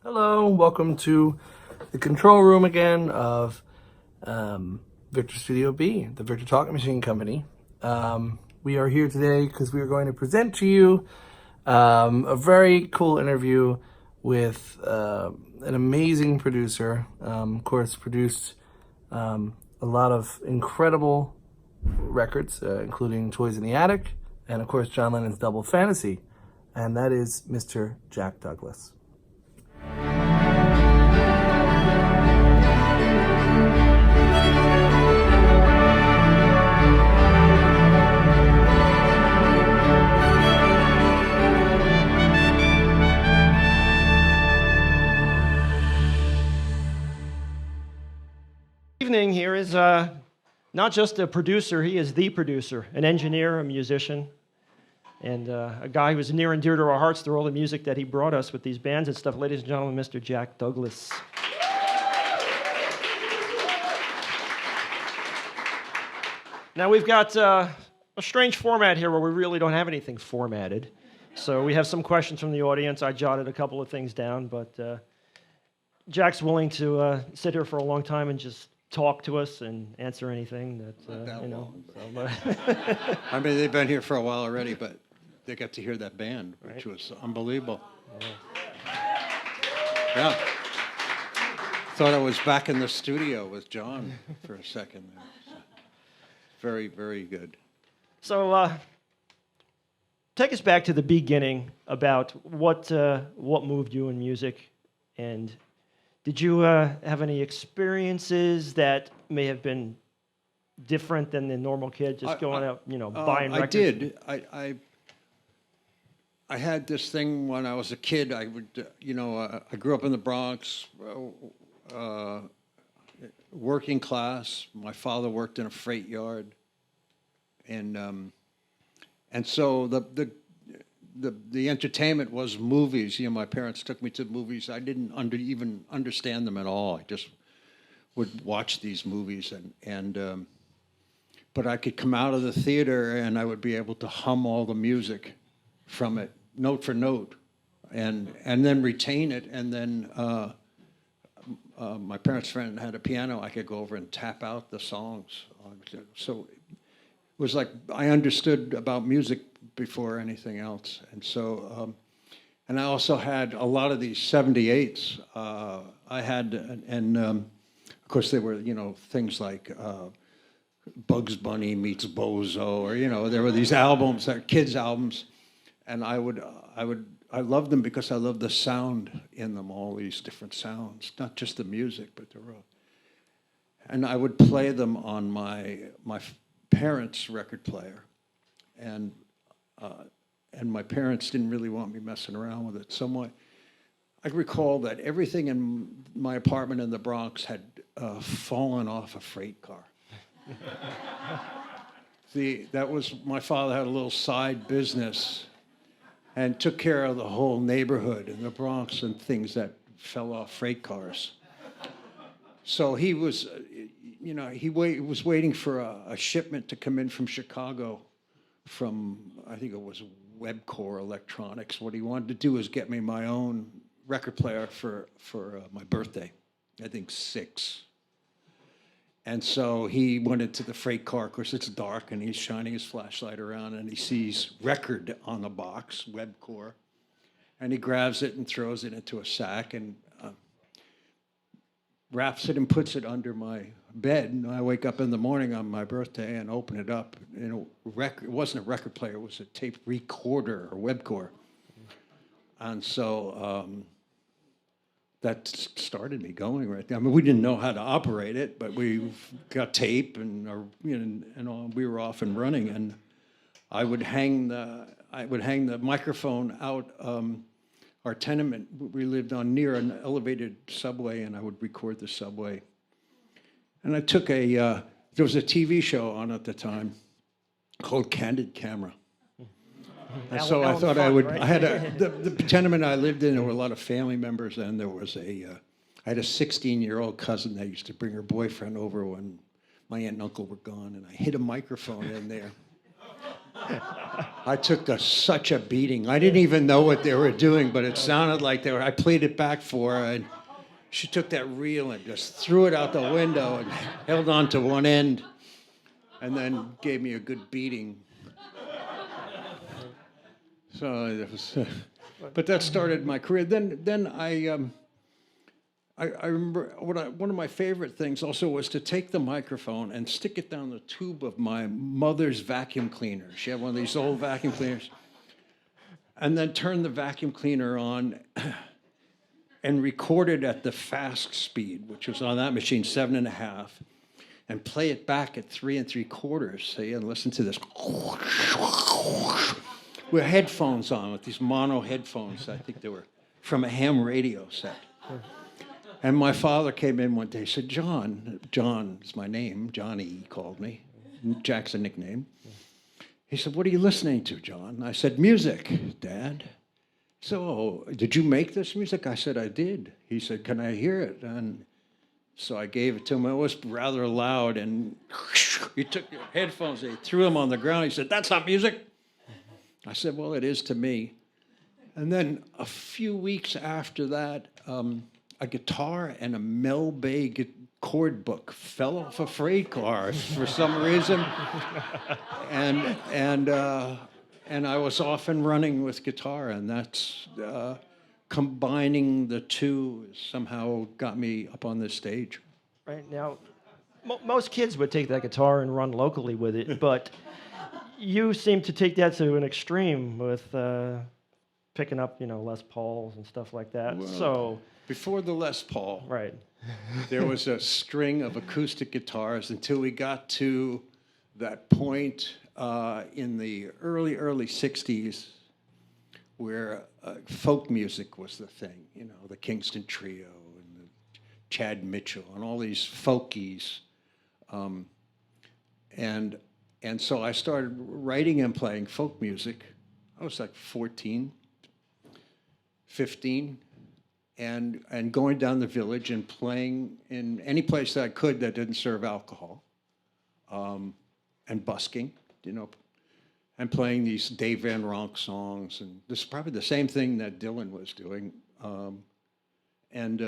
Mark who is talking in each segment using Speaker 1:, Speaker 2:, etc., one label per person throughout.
Speaker 1: Hello, welcome to the control room again of Victor Studio B, the Victor Talking Machine Company. We are here today because we are going to present to you a very cool interview with an amazing producer. Of course, produced a lot of incredible records, including Toys in the Attic, and of course, John Lennon's Double Fantasy. And that is Mr. Jack Douglas.
Speaker 2: Evening here is not just a producer, he is the producer, an engineer, a musician, and a guy who's near and dear to our hearts through all the music that he brought us with these bands and stuff. Ladies and gentlemen, Mr. Jack Douglas. Now we've got a strange format here where we really don't have anything formatted. So we have some questions from the audience. I jotted a couple of things down, but Jack's willing to sit here for a long time and just talk to us and answer anything that you know. So,
Speaker 3: I mean, they've been here for a while already, but they got to hear that band, which
Speaker 2: Right.
Speaker 3: was unbelievable. Yeah. Thought I was back in the studio with John for a second there. So, very, very good.
Speaker 2: So take us back to the beginning about what moved you in music, and did you have any experiences that may have been different than the normal kid just going out, buying records?
Speaker 3: I did. I had this thing when I was a kid. I would, I grew up in the Bronx, working class. My father worked in a freight yard, and so the entertainment was movies. My parents took me to movies. I didn't even understand them at all. I just would watch these movies, but I could come out of the theater and I would be able to hum all the music from it, note for note, and then retain it. And then my parents' friend had a piano. I could go over and tap out the songs. So it was like I understood about music before anything else. And so, and I also had a lot of these 78s. I had, and of course they were, things like Bugs Bunny meets Bozo, or, there were these albums, kids albums. And I loved them because I loved the sound in them, all these different sounds, not just the music, but the road. And I would play them on my parents' record player. And my parents didn't really want me messing around with it. So I recall that everything in my apartment in the Bronx had fallen off a freight car. That was, my father had a little side business and took care of the whole neighborhood in the Bronx and things that fell off freight cars. So he was, was waiting for a shipment to come in from Chicago from, I think it was Webcore Electronics. What he wanted to do was get me my own record player for my birthday, I think 6. And so he went into the freight car. Of course, it's dark, and he's shining his flashlight around, and he sees record on the box, Webcore, and he grabs it and throws it into a sack and wraps it and puts it under my bed. And I wake up in the morning on my birthday and open it up. It wasn't a record player; it was a tape recorder or Webcore. And so that started me going right there. I mean, we didn't know how to operate it, but we got tape and all, we were off and running. And I would hang the microphone out. Our tenement, we lived on near an elevated subway, and I would record the subway. And I took there was a TV show on at the time called Candid Camera. And so I thought I had the tenement I lived in, there were a lot of family members, and there was I had a 16-year-old cousin that used to bring her boyfriend over when my aunt and uncle were gone, and I hid a microphone in there. I took such a beating. I didn't even know what they were doing, but it sounded like they were. I played it back for her, and she took that reel and just threw it out the window and held on to one end, and then gave me a good beating. So it was, but that started my career. Then I remember one of my favorite things also was to take the microphone and stick it down the tube of my mother's vacuum cleaner. She had one of these old vacuum cleaners. And then turn the vacuum cleaner on and record it at the fast speed, which was on that machine, 7.5, and play it back at 3 3/4. See, and listen to this. With headphones on, with these mono headphones. I think they were from a ham radio set. And my father came in one day and said, John is my name, Johnny, he called me. Jack's a nickname. He said, what are you listening to, John? I said, music, Dad. So, did you make this music? I said, I did. He said, can I hear it? And so I gave it to him. It was rather loud, and he took the headphones, he threw them on the ground. He said, that's not music. I said, well, it is to me. And then a few weeks after that, a guitar and a Mel Bay chord book fell off a freight car for some reason, and I was off and running with guitar, and that's combining the two somehow got me up on this stage.
Speaker 2: Right now, most kids would take that guitar and run locally with it, but you seem to take that to an extreme with picking up, Les Pauls and stuff like that.
Speaker 3: Well,
Speaker 2: so
Speaker 3: before the Les Paul,
Speaker 2: right,
Speaker 3: there was a string of acoustic guitars until we got to that point in the early 60s where folk music was the thing, the Kingston Trio and the Chad Mitchell and all these folkies. And so I started writing and playing folk music. I was like 14, 15, and going down the village and playing in any place that I could that didn't serve alcohol, and busking, and playing these Dave Van Ronk songs. And this is probably the same thing that Dylan was doing. And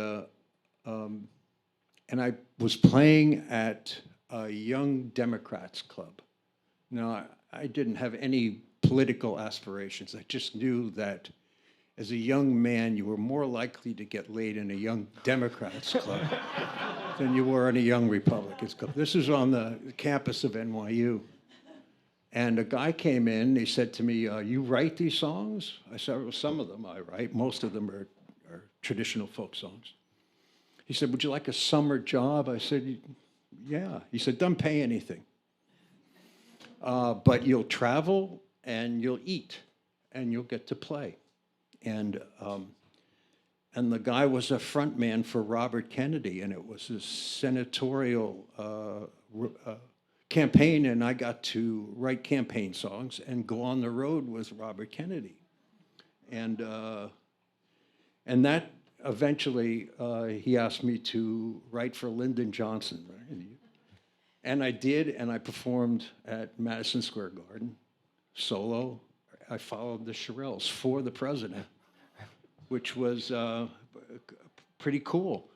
Speaker 3: I was playing at a Young Democrats Club. Now, I didn't have any political aspirations. I just knew that as a young man, you were more likely to get laid in a Young Democrats Club than you were in a Young Republicans Club. This was on the campus of NYU. And a guy came in, he said to me, you write these songs? I said, well, some of them I write. Most of them are traditional folk songs. He said, would you like a summer job? I said, yeah. He said, don't pay anything. But you'll travel and you'll eat and you'll get to play. And the guy was a front man for Robert Kennedy, and it was a senatorial campaign, and I got to write campaign songs and go on the road with Robert Kennedy. And that eventually he asked me to write for Lyndon Johnson, right? And I did, and I performed at Madison Square Garden, solo. I followed the Shirelles for the president, which was pretty cool.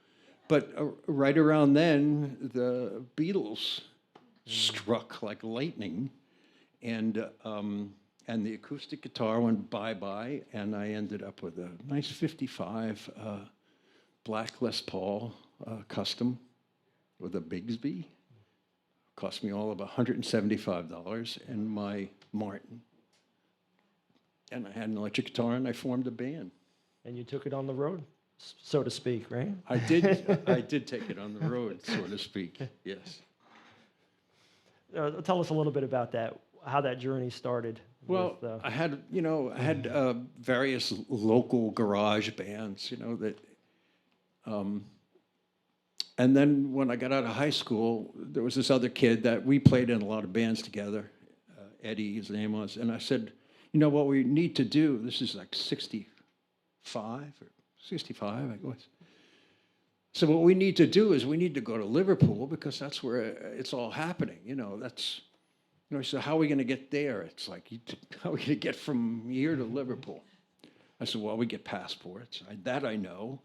Speaker 3: But right around then, the Beatles struck like lightning, and the acoustic guitar went bye-bye, and I ended up with a nice 55 black Les Paul custom with a Bigsby. Cost me all of $175, and my Martin. And I had an electric guitar, and I formed a band.
Speaker 2: And you took it on the road, so to speak, right?
Speaker 3: I did take it on the road, so to speak, yes.
Speaker 2: Tell us a little bit about that, how that journey started.
Speaker 3: Well, I had various local garage bands, that, and then when I got out of high school, there was this other kid that we played in a lot of bands together, Eddie, his name was, and I said, what we need to do, this is like 65 or 65, I guess. So what we need to do is we need to go to Liverpool because that's where it's all happening. He said, how are we going to get there? It's like, how are we going to get from here to Liverpool? I said, well, we get passports. That I know.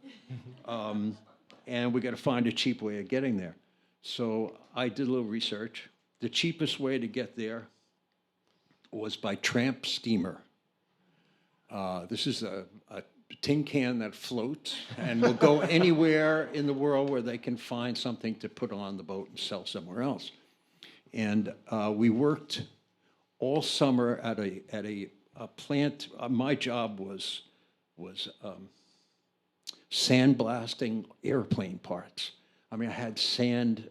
Speaker 3: And we got to find a cheap way of getting there. So I did a little research. The cheapest way to get there was by tramp steamer. This is a tin can that floats and will go anywhere in the world where they can find something to put on the boat and sell somewhere else. And we worked all summer at a plant. My job was sandblasting airplane parts. I mean, I had sand.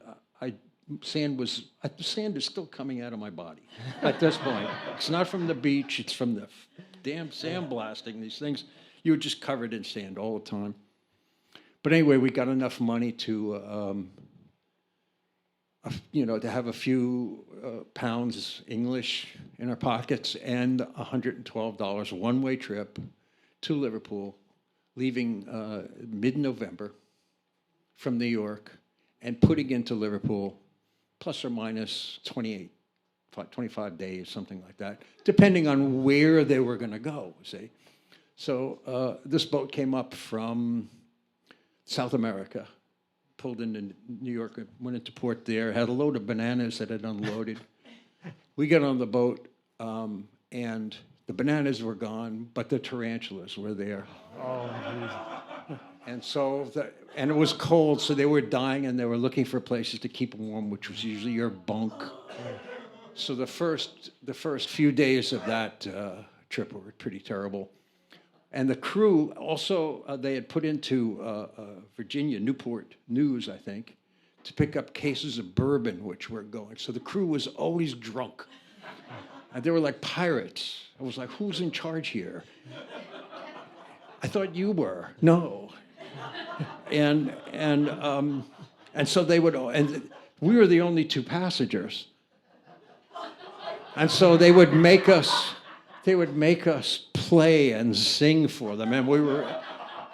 Speaker 3: Sand is still coming out of my body at this point. It's not from the beach. It's from the damn sandblasting. These things, you were just covered in sand all the time. But anyway, we got enough money to, to have a few pounds English in our pockets and $112 one-way trip to Liverpool, leaving mid-November from New York and putting into Liverpool plus or minus 25 days, something like that, depending on where they were going to go, see. So this boat came up from South America, pulled into New York, went into port there, had a load of bananas that had unloaded. We got on the boat, and the bananas were gone, but the tarantulas were there.
Speaker 2: Oh, geez.
Speaker 3: And it was cold, so they were dying, and they were looking for places to keep warm, which was usually your bunk. So the first few days of that trip were pretty terrible. And the crew also, they had put into Virginia, Newport News, I think, to pick up cases of bourbon, which were going. So the crew was always drunk. And they were like pirates. I was like, who's in charge here? I thought you were. No. And so they would, and we were the only two passengers. And so they would make us play and sing for them. And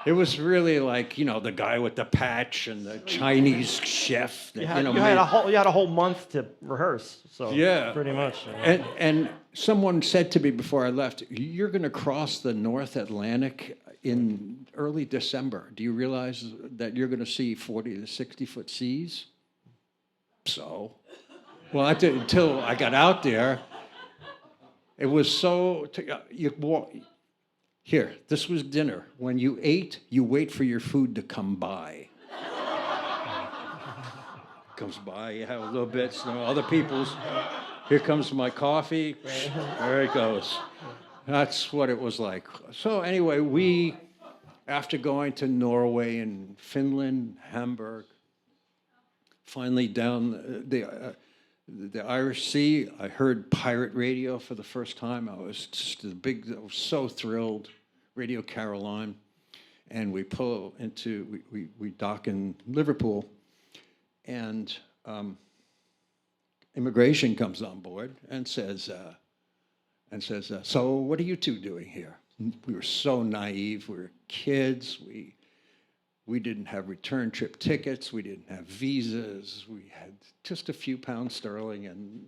Speaker 3: it was really like, the guy with the patch and the Chinese chef. That,
Speaker 2: You had a whole month to rehearse. So
Speaker 3: yeah,
Speaker 2: pretty much.
Speaker 3: And someone said to me before I left, you're going to cross the North Atlantic in early December. Do you realize that you're going to see 40 to 60 foot seas? So, well, until I got out there, it was so, here, this was dinner. When you ate, you wait for your food to come by. Comes by, you have a little bit, other people's. Here comes my coffee. There it goes. That's what it was like. So anyway, after going to Norway and Finland, Hamburg, finally down the Irish Sea, I heard pirate radio for the first time. I was so thrilled. Radio Caroline, and we pull into, we dock in Liverpool, and immigration comes on board and says, so what are you two doing here? We were so naive. We were kids. We didn't have return trip tickets. We didn't have visas. We had just a few pounds sterling and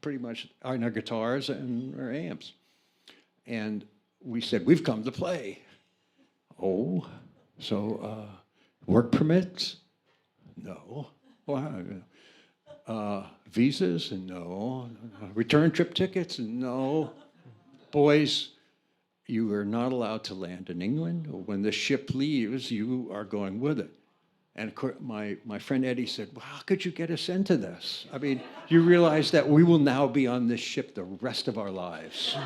Speaker 3: pretty much our guitars and our amps. And we said, we've come to play. Oh, so work permits? No. Visas? No. Return trip tickets? No. Boys, you are not allowed to land in England. When the ship leaves, you are going with it. And of course, my friend Eddie said, well, how could you get us into this? I mean, you realize that we will now be on this ship the rest of our lives.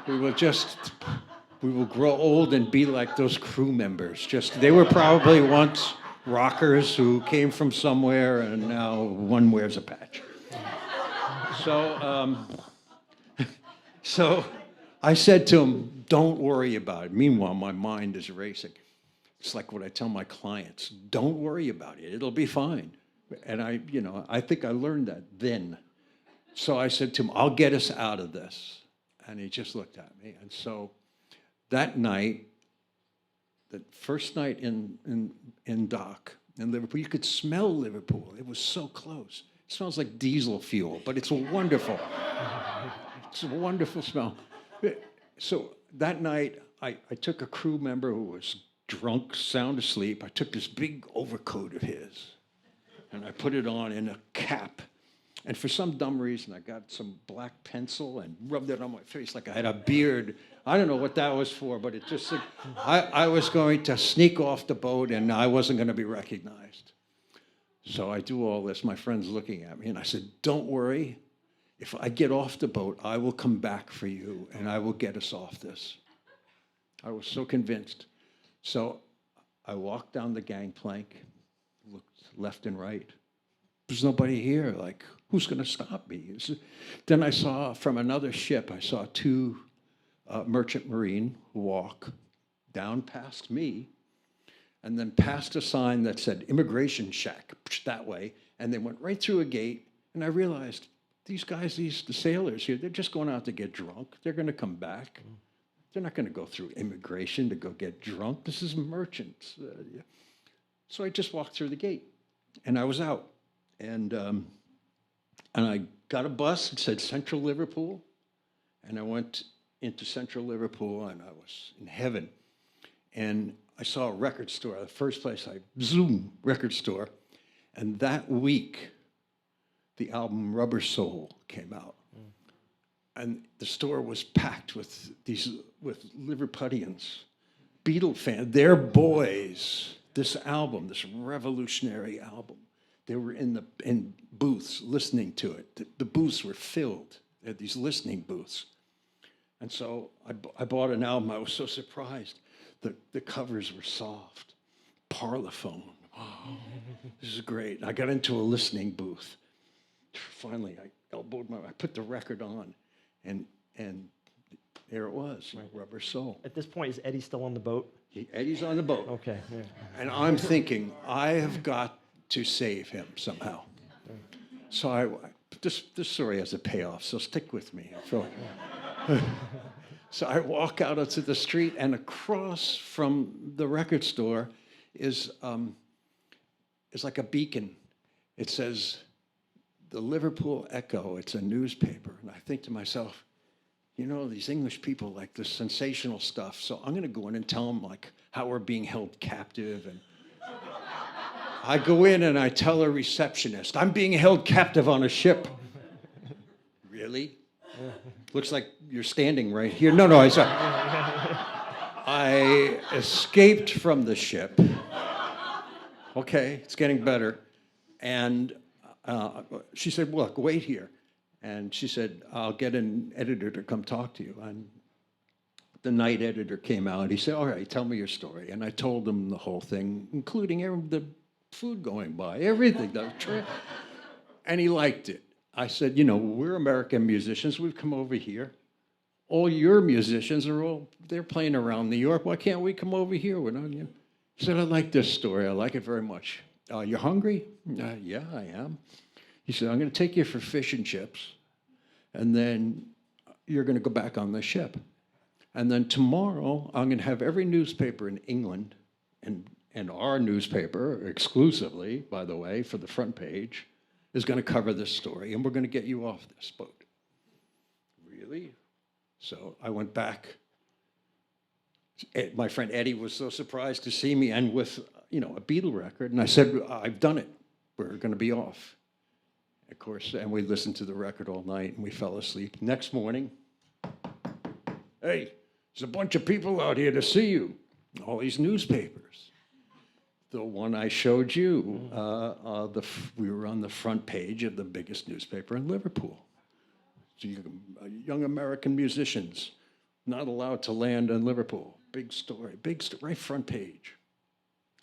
Speaker 3: We will grow old and be like those crew members. They were probably once rockers who came from somewhere, and now one wears a patch. So I said to him, don't worry about it. Meanwhile, my mind is racing. It's like what I tell my clients, don't worry about it. It'll be fine. And I think I learned that then. So I said to him, I'll get us out of this. And he just looked at me. And so that night, the first night in dock in Liverpool, you could smell Liverpool. It was so close. It smells like diesel fuel, but it's wonderful. It's a wonderful smell. So that night, I took a crew member who was drunk, sound asleep. I took this big overcoat of his, and I put it on in a cap. And for some dumb reason, I got some black pencil and rubbed it on my face like I had a beard. I don't know what that was for, but it just, I was going to sneak off the boat and I wasn't going to be recognized. So I do all this. My friend's looking at me and I said, don't worry. If I get off the boat, I will come back for you and I will get us off this. I was so convinced. So I walked down the gangplank, looked left and right. There's nobody here. Like, who's going to stop me? Then I saw from another ship, I saw two merchant marine walk down past me and then past a sign that said immigration shack that way. And they went right through a gate. And I realized these guys, the sailors here, they're just going out to get drunk. They're going to come back. They're not going to go through immigration to go get drunk. This is merchants. So I just walked through the gate and I was out. And I got a bus that said Central Liverpool, and I went into Central Liverpool, and I was in heaven. And I saw a record store, the first place record store, and that week, the album Rubber Soul came out. And the store was packed with Liverpudlians, Beatle fans, their boys, this album, this revolutionary album. They were in booths listening to it. The booths were filled. They had these listening booths. And so I bought an album. I was so surprised. The covers were soft. Parlophone. Oh, this is great. I got into a listening booth. Finally, I put the record on, and there it was, right. Rubber Soul.
Speaker 2: At this point, is Eddie still on the boat?
Speaker 3: Eddie's on the boat.
Speaker 2: Okay. Yeah.
Speaker 3: And I'm thinking, I have got to save him somehow. So this story has a payoff, so stick with me. So I walk out onto the street, and across from the record store is like a beacon. It says, the Liverpool Echo. It's a newspaper. And I think to myself, you know, these English people like this sensational stuff, so I'm going to go in and tell them like how we're being held captive. And I go in and I tell a receptionist, I'm being held captive on a ship. Really? Looks like you're standing right here. No, I escaped from the ship. Okay, it's getting better. And she said, look, wait here. And she said, I'll get an editor to come talk to you. And the night editor came out. He said, all right, tell me your story. And I told him the whole thing, including the food going by, everything. And he liked it. I said, you know, we're American musicians. We've come over here. All your musicians they're playing around New York. Why can't we come over here? He said, I like this story. I like it very much. You hungry? Yeah, I am. He said, I'm going to take you for fish and chips, and then you're going to go back on the ship. And then tomorrow, I'm going to have every newspaper in England, and our newspaper exclusively, by the way, for the front page, is going to cover this story, and we're going to get you off this boat. Really? So I went back. My friend Eddie was so surprised to see me, and with a Beatle record, and I said, I've done it. We're going to be off. Of course, and we listened to the record all night, and we fell asleep. Next morning, hey, there's a bunch of people out here to see you. All these newspapers. The one I showed you, we were on the front page of the biggest newspaper in Liverpool. So young American musicians not allowed to land in Liverpool. Big story, right front page.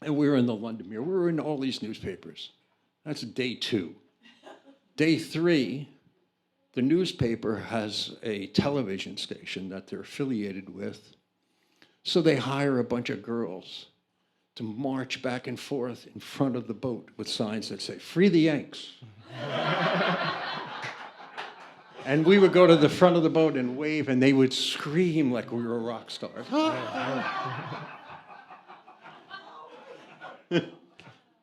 Speaker 3: And we were in the London Mirror. We were in all these newspapers. That's day 2. Day 3, the newspaper has a television station that they're affiliated with. So they hire a bunch of girls to march back and forth in front of the boat with signs that say, "Free the Yanks." And we would go to the front of the boat and wave, and they would scream like we were rock stars.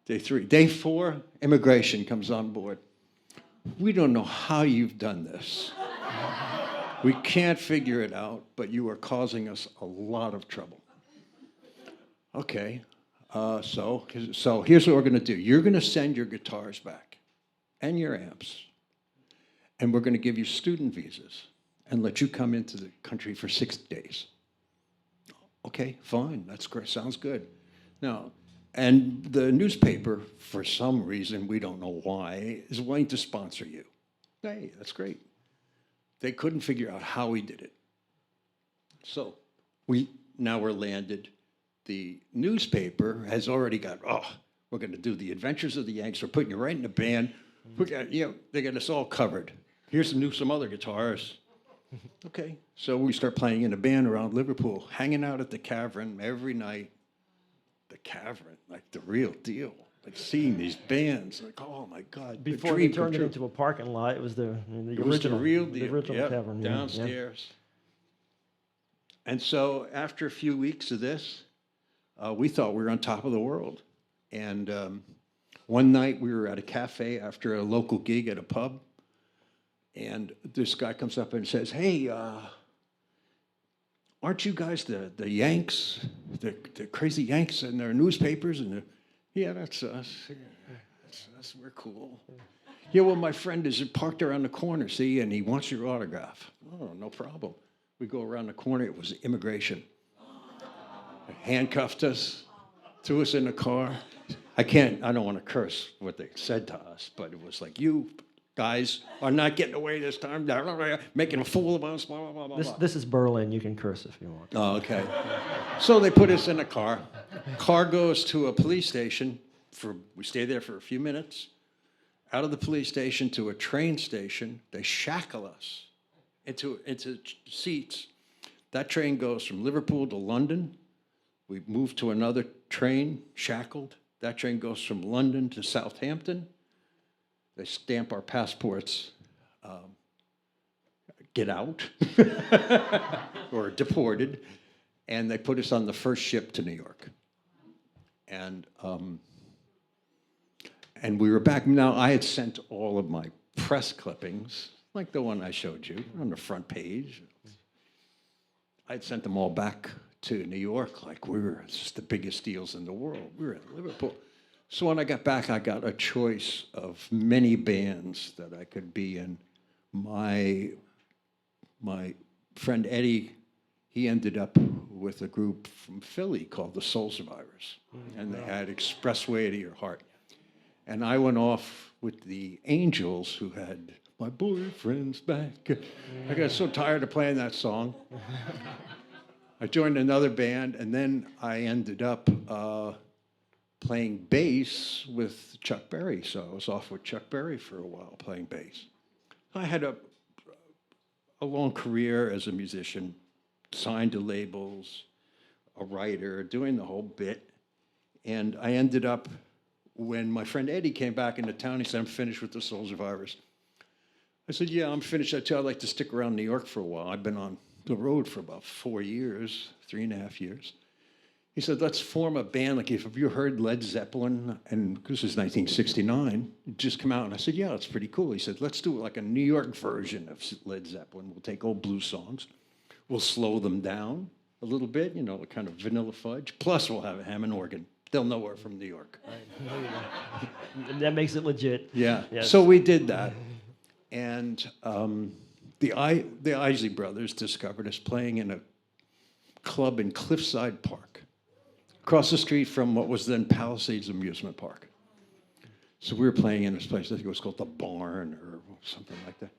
Speaker 3: Day 3. Day 4, immigration comes on board. we don't know how you've done this. We can't figure it out, but you are causing us a lot of trouble. Okay, so here's what we're going to do. You're going to send your guitars back and your amps, and we're going to give you student visas and let you come into the country for 6 days. Okay, fine, that's great, sounds good. Now, and the newspaper, for some reason, we don't know why, is willing to sponsor you. Hey, that's great. They couldn't figure out how we did it. So now we're landed. The newspaper has already got, we're going to do the Adventures of the Yanks. We're putting you right in the band. They got us all covered. Here's some other guitars. Okay. So we start playing in a band around Liverpool, hanging out at the Cavern every night. The Cavern, like the real deal. Like seeing these bands, like, oh my God.
Speaker 2: Before they turned it into a parking lot, it was the original,
Speaker 3: real deal.
Speaker 2: The original Tavern.
Speaker 3: Downstairs. Yeah. And so after a few weeks of this, we thought we were on top of the world. And one night we were at a cafe after a local gig at a pub. And this guy comes up and says, hey, aren't you guys the Yanks, the crazy Yanks in their newspapers? And yeah, that's us. Yeah, that's us. We're cool. Yeah, well, my friend is parked around the corner, see, and he wants your autograph. Oh, no problem. We go around the corner. It was immigration. Handcuffed us, threw us in the car. I don't want to curse what they said to us, but it was like, you guys are not getting away this time. Making a fool of us, blah, blah, blah, blah.
Speaker 2: This is Berlin. You can curse if you want.
Speaker 3: Oh, okay. So they put us in a car. Car goes to a police station. We stay there for a few minutes. Out of the police station to a train station. They shackle us into seats. That train goes from Liverpool to London. We move to another train, shackled. That train goes from London to Southampton. They stamp our passports, get out, or deported, and they put us on the first ship to New York. And we were back. Now, I had sent all of my press clippings, like the one I showed you, on the front page. I'd sent them all back to New York, like we were just the biggest deals in the world. We were in Liverpool. So when I got back, I got a choice of many bands that I could be in. My friend Eddie, he ended up with a group from Philly called the Soul Survivors. And they had Expressway to Your Heart. And I went off with the Angels, who had My Boyfriend's Back. I got so tired of playing that song. I joined another band, and then I ended up playing bass with Chuck Berry. So I was off with Chuck Berry for a while playing bass. I had a long career as a musician, signed to labels, a writer, doing the whole bit. And I ended up, when my friend Eddie came back into town, he said, I'm finished with the Soul Survivors. I said, yeah, I'm finished. I'd like to stick around New York for a while. I've been on the road for about 4 years, 3.5 years. He said, let's form a band. Like, have you heard Led Zeppelin? And this is 1969. It just come out. And I said, yeah, it's pretty cool. He said, let's do like a New York version of Led Zeppelin. We'll take old blues songs. We'll slow them down a little bit, kind of Vanilla Fudge. Plus, we'll have a Hammond organ. They'll know we're from New York.
Speaker 2: Right. That makes it legit.
Speaker 3: Yeah.
Speaker 2: Yes.
Speaker 3: So we did that. And the Isley Brothers discovered us playing in a club in Cliffside Park, across the street from what was then Palisades Amusement Park. So we were playing in this place, I think it was called The Barn or something like that.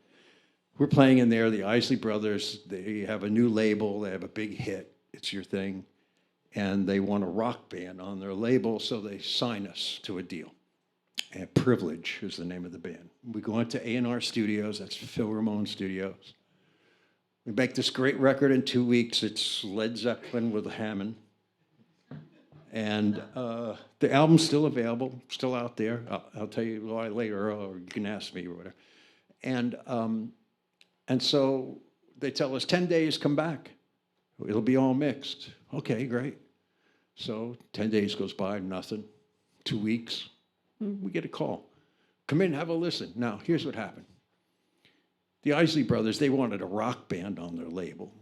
Speaker 3: We're playing in there, the Isley Brothers, they have a new label, they have a big hit, It's Your Thing, and they want a rock band on their label, so they sign us to a deal. And Privilege is the name of the band. We go into A&R Studios, that's Phil Ramone Studios. We make this great record in 2 weeks. It's Led Zeppelin with Hammond. And the album's still available, still out there. I'll tell you why later, or you can ask me or whatever. And so they tell us 10 days, come back. It'll be all mixed. Okay, great. So 10 days goes by, nothing. 2 weeks, we get a call. come in, have a listen. Now, here's what happened. The Isley Brothers, they wanted a rock band on their label,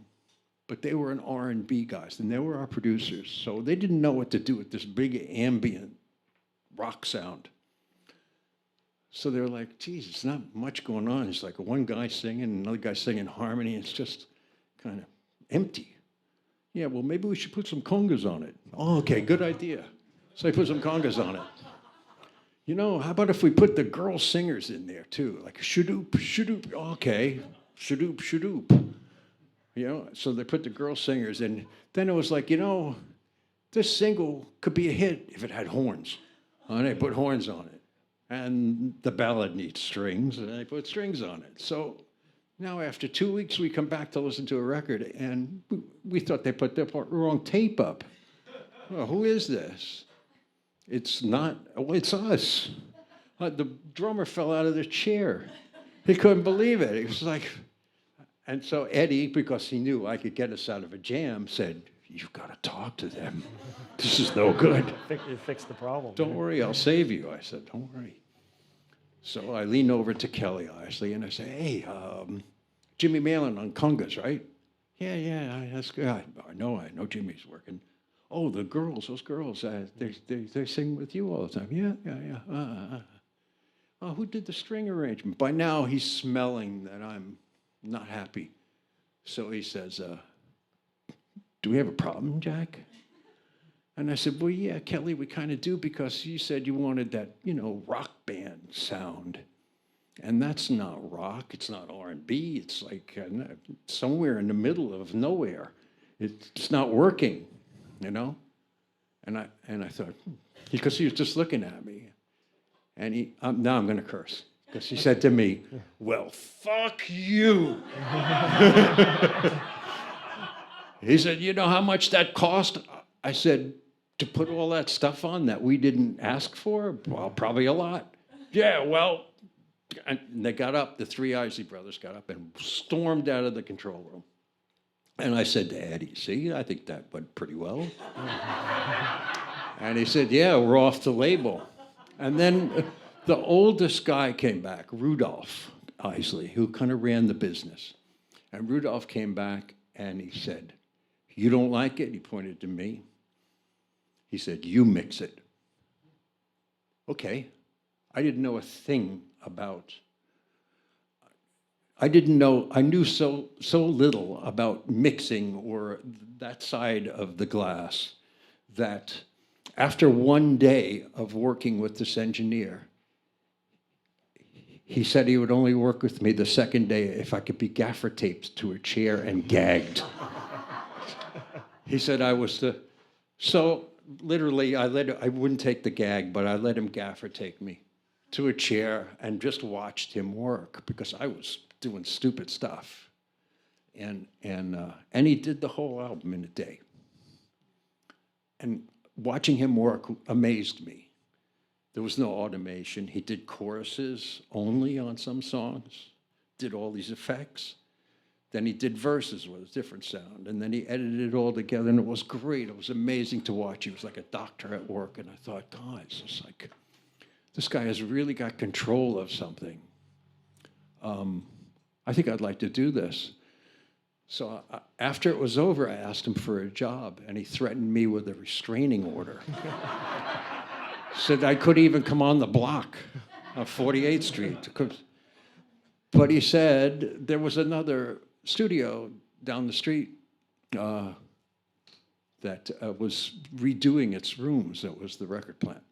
Speaker 3: but they were an R&B guys, and they were our producers. So they didn't know what to do with this big ambient rock sound. So they were like, geez, it's not much going on. It's like one guy singing, another guy singing harmony. It's just kind of empty. Yeah, well, maybe we should put some congas on it. Oh, okay, good idea. So they put some congas on it. You know, how about if we put the girl singers in there too? Like shadoop, shadoop, okay, shadoop, shadoop. You know, so they put the girl singers in. Then it was like, you know, this single could be a hit if it had horns. And they put horns on it. And the ballad needs strings, and they put strings on it. So now after 2 weeks, we come back to listen to a record, and we thought they put the wrong tape up. Well, who is this? It's not, oh, it's us. The drummer fell out of the chair. He couldn't believe it. He was like, and so Eddie, because he knew I could get us out of a jam, said, you've got to talk to them. This is no good.
Speaker 2: You fixed the problem.
Speaker 3: Don't worry, I'll save you. I said, don't worry. So I lean over to Kelly Isley and I say, hey, Jimmy Malin on congas, right? Yeah, that's good. I know Jimmy's working. Oh, the girls, those girls, they sing with you all the time. Yeah. Oh, who did the string arrangement? By now he's smelling that I'm not happy. So he says, do we have a problem, Jack? And I said, well, yeah, Kelly, we kind of do, because you said you wanted that, you know, rock band sound. And that's not rock, it's not R&B, it's like somewhere in the middle of nowhere. It's not working, you know? And I thought, because he was just looking at me. And now I'm going to curse, because he said to me, well, fuck you. He said, you know how much that cost? I said, to put all that stuff on that we didn't ask for? Well, probably a lot. Yeah, well, and they got up, the three Isley Brothers got up and stormed out of the control room. And I said to Eddie, see, I think that went pretty well. And he said, yeah, we're off the label. And then the oldest guy came back, Rudolph Isley, who kind of ran the business. And Rudolph came back and he said, you don't like it? He pointed to me. He said, you mix it. Okay. I didn't know a thing about, I knew so little about mixing or that side of the glass that after one day of working with this engineer, he said he would only work with me the second day if I could be gaffer taped to a chair and gagged. He said I was so literally I wouldn't take the gag, but I let him gaffer take me to a chair and just watched him work because I was doing stupid stuff. And he did the whole album in a day. And watching him work amazed me. There was no automation. He did choruses only on some songs, did all these effects. Then he did verses with a different sound. And then he edited it all together, and it was great. It was amazing to watch. He was like a doctor at work. And I thought, God, it's just like, this guy has really got control of something. I think I'd like to do this. So after it was over, I asked him for a job, and he threatened me with a restraining order. Said I couldn't even come on the block of 48th Street. But he said there was another studio down the street that was redoing its rooms. That was the record plant.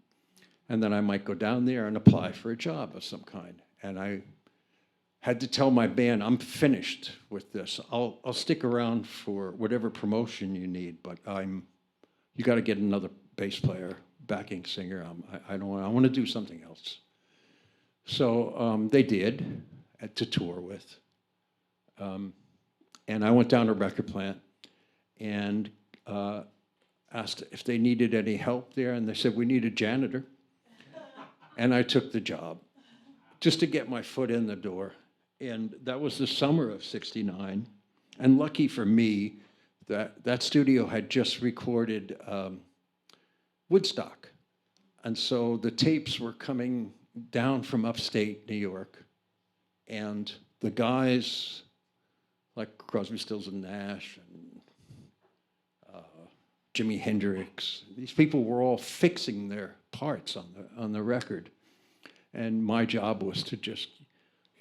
Speaker 3: And then I might go down there and apply for a job of some kind. And I had to tell my band, I'm finished with this. I'll stick around for whatever promotion you need, but you got to get another bass player, backing singer. I want to do something else. So they did to tour with. And I went down to record plant and asked if they needed any help there. And they said, we need a janitor. And I took the job just to get my foot in the door. And that was the summer of '69. And lucky for me, that studio had just recorded Woodstock. And so the tapes were coming down from upstate New York, and the guys like Crosby, Stills and Nash and Jimi Hendrix, these people were all fixing their parts on the record. And my job was to just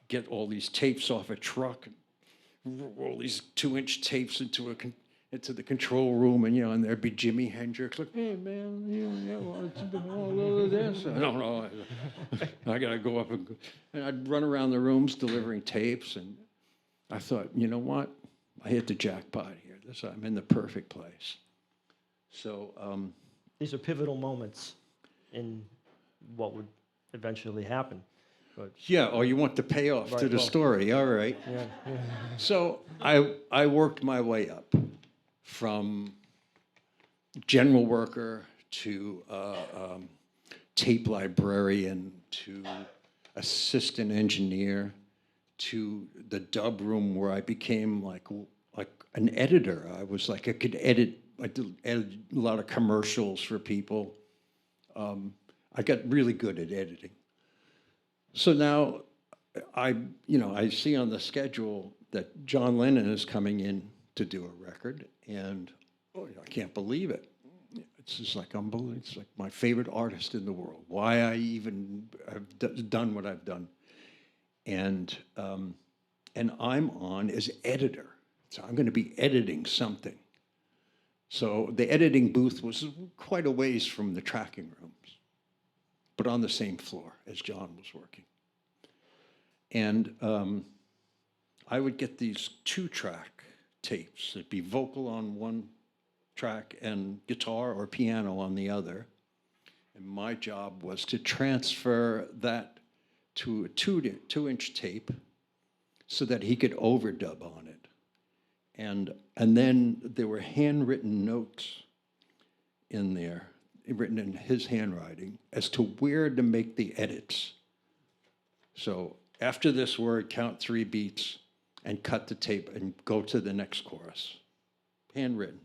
Speaker 3: get all these tapes off a truck, and roll these 2-inch tapes into the control room, and and there'd be Jimi Hendrix like, hey man, all of this. I don't know. I gotta go up and I'd run around the rooms delivering tapes, and I thought, you know what? I hit the jackpot here. I'm in the perfect place. So
Speaker 2: these are pivotal moments in what would eventually happen. But
Speaker 3: yeah, oh, you want the payoff to the story. All right.
Speaker 2: yeah.
Speaker 3: So I worked my way up from general worker to tape librarian to assistant engineer to the dub room where I became like an editor. I could edit. I did edit a lot of commercials for people. I got really good at editing. So now I see on the schedule that John Lennon is coming in to do a record, and I can't believe it. It's just like unbelievable. It's like my favorite artist in the world. Why I even have done what I've done, and I'm on as editor. So I'm going to be editing something. So the editing booth was quite a ways from the tracking rooms, but on the same floor as John was working. And I would get these 2-track tapes. It'd be vocal on one track and guitar or piano on the other. And my job was to transfer that to a 2-inch tape so that he could overdub on it. And then there were handwritten notes in there, written in his handwriting, as to where to make the edits. So after this word, count 3 beats and cut the tape and go to the next chorus. Handwritten.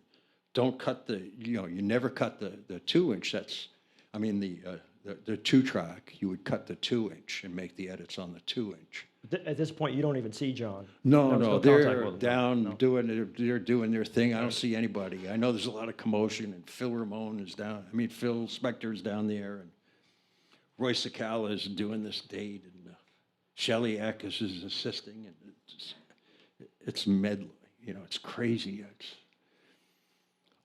Speaker 3: Don't cut you never cut the 2-inch. The 2-track, you would cut the 2-inch and make the edits on the 2-inch.
Speaker 2: At this point, you don't even see John.
Speaker 3: No, they're down they're doing their thing. I don't see anybody. I know there's a lot of commotion, and Phil Spector is down there, and Roy Cicala is doing this date, and Shelley Eck is his assisting, and it's medley. It's crazy.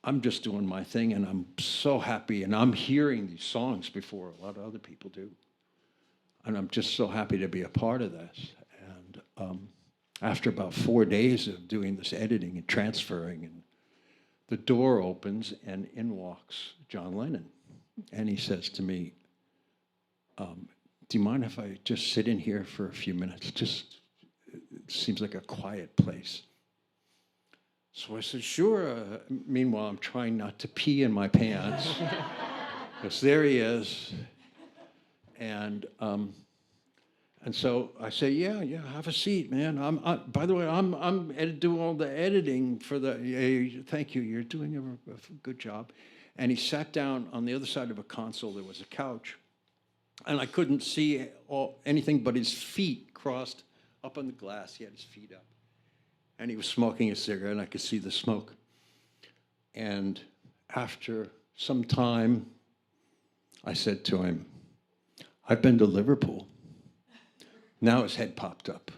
Speaker 3: I'm just doing my thing, and I'm so happy, and I'm hearing these songs before a lot of other people do. And I'm just so happy to be a part of this. And after about 4 days of doing this editing and transferring, and the door opens, and in walks John Lennon. And he says to me, do you mind if I just sit in here for a few minutes? It seems like a quiet place. So I said, sure. Meanwhile, I'm trying not to pee in my pants. Because there he is. And so I say, yeah, have a seat, man. By the way, I'm doing all the editing for the. Thank you. You're doing a good job. And he sat down on the other side of a console. There was a couch, and I couldn't see anything but his feet crossed up on the glass. He had his feet up, and he was smoking a cigarette, and I could see the smoke. And after some time, I said to him, I've been to Liverpool. Now his head popped up.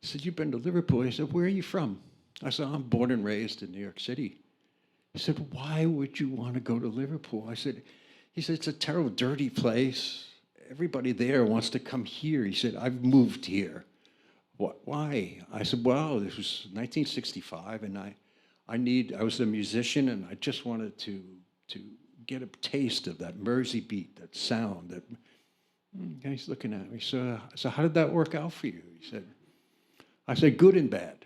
Speaker 3: He said, you've been to Liverpool? He said, where are you from? I said, I'm born and raised in New York City. He said, why would you want to go to Liverpool? He said, it's a terrible, dirty place. Everybody there wants to come here. He said, I've moved here. Why? I said, well, this was 1965, and I was a musician, and I just wanted to get a taste of that Mersey beat, that sound. He's looking at me. So how did that work out for you? I said, good and bad.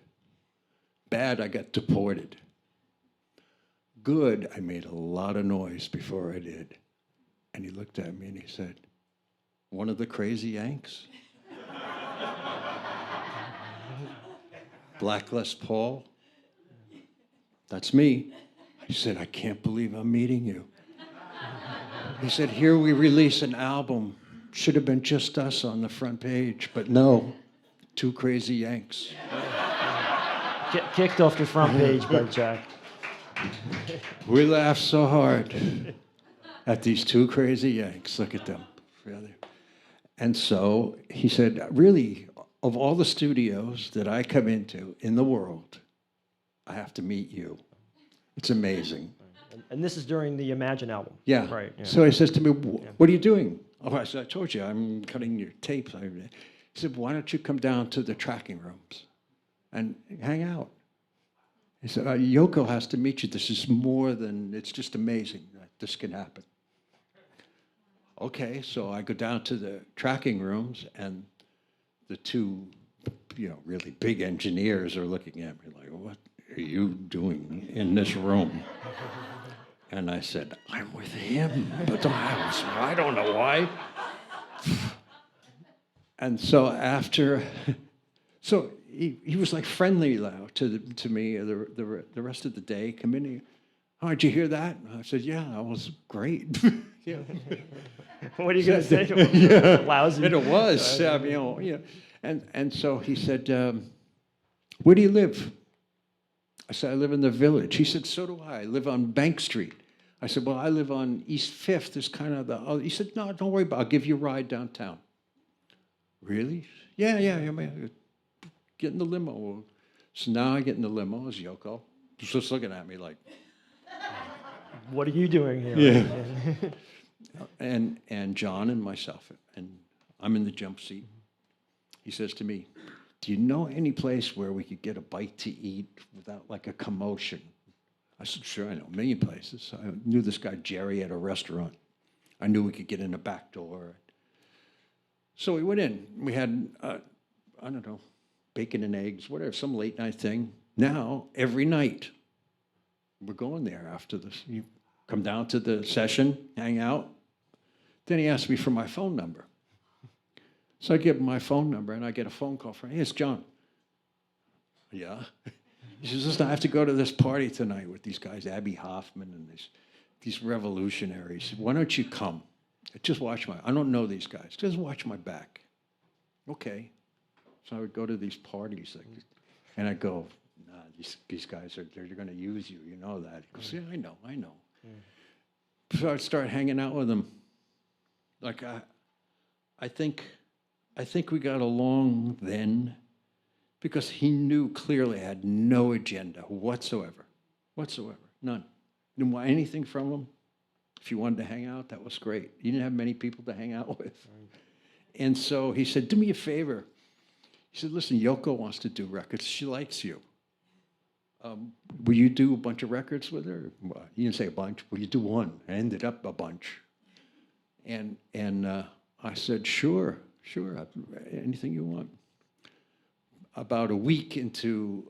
Speaker 3: Bad, I got deported. Good, I made a lot of noise before I did. And he looked at me and he said, one of the crazy Yanks? Black Les Paul? That's me. He said, I can't believe I'm meeting you. He said, here we release an album Should have been just us on the front page, but no, two crazy Yanks.
Speaker 2: Kicked off the front page by Jack.
Speaker 3: We laughed so hard at these two crazy Yanks. Look at them. Really. And so he said, really, of all the studios that I come into in the world, I have to meet you. It's amazing.
Speaker 2: And this is during the Imagine album.
Speaker 3: Yeah.
Speaker 2: Right. Yeah.
Speaker 3: So he says to me, what are you doing? Oh, I said, I told you, I'm cutting your tapes. He said, why don't you come down to the tracking rooms and hang out? He said, Yoko has to meet you. This is more than, it's just amazing that this can happen. Okay, so I go down to the tracking rooms, and the two, really big engineers are looking at me like, what are you doing in this room? And I said, I'm with him, but I don't know why. And so he was like friendly now to me the rest of the day. Come in, oh, did you hear that? And I said, yeah, that was great. Yeah.
Speaker 2: What are you going to say to him? Yeah. Lousy.
Speaker 3: And it was, And so he said, where do you live? I said, I live in the Village. He said, so do I. I live on Bank Street. I said, well, I live on East 5th. There's kind of the... He said, no, don't worry about it. I'll give you a ride downtown. Really? Yeah, man. Get in the limo. So now I get in the limo as Yoko. He's just looking at me like...
Speaker 2: What are you doing here?
Speaker 3: Yeah. And John and myself, and I'm in the jump seat. He says to me, do you know any place where we could get a bite to eat without like a commotion? I said, sure, I know a million places. I knew this guy Jerry at a restaurant. I knew we could get in the back door. So we went in. We had, I don't know, bacon and eggs, whatever, some late night thing. Now, every night, we're going there after this. You come down to the session, hang out. Then he asked me for my phone number. So I give him my phone number, and I get a phone call from him. Hey, it's John. Yeah. He says, listen, I have to go to this party tonight with these guys, Abby Hoffman and these revolutionaries. Why don't you come? Just watch I don't know these guys. Just watch my back. Okay. So I would go to these parties, and I go, nah, these guys they're going to use you. You know that. He goes, yeah, I know. Yeah. So I'd start hanging out with him. Like I think we got along then because he knew clearly I had no agenda whatsoever. None. Didn't want anything from him. If you wanted to hang out, that was great. You didn't have many people to hang out with. Right. And so he said, do me a favor. He said, listen, Yoko wants to do records. She likes you. Will you do a bunch of records with her? Well, he didn't say a bunch. Will you do one? I ended up a bunch. And I said, sure, anything you want. About a week into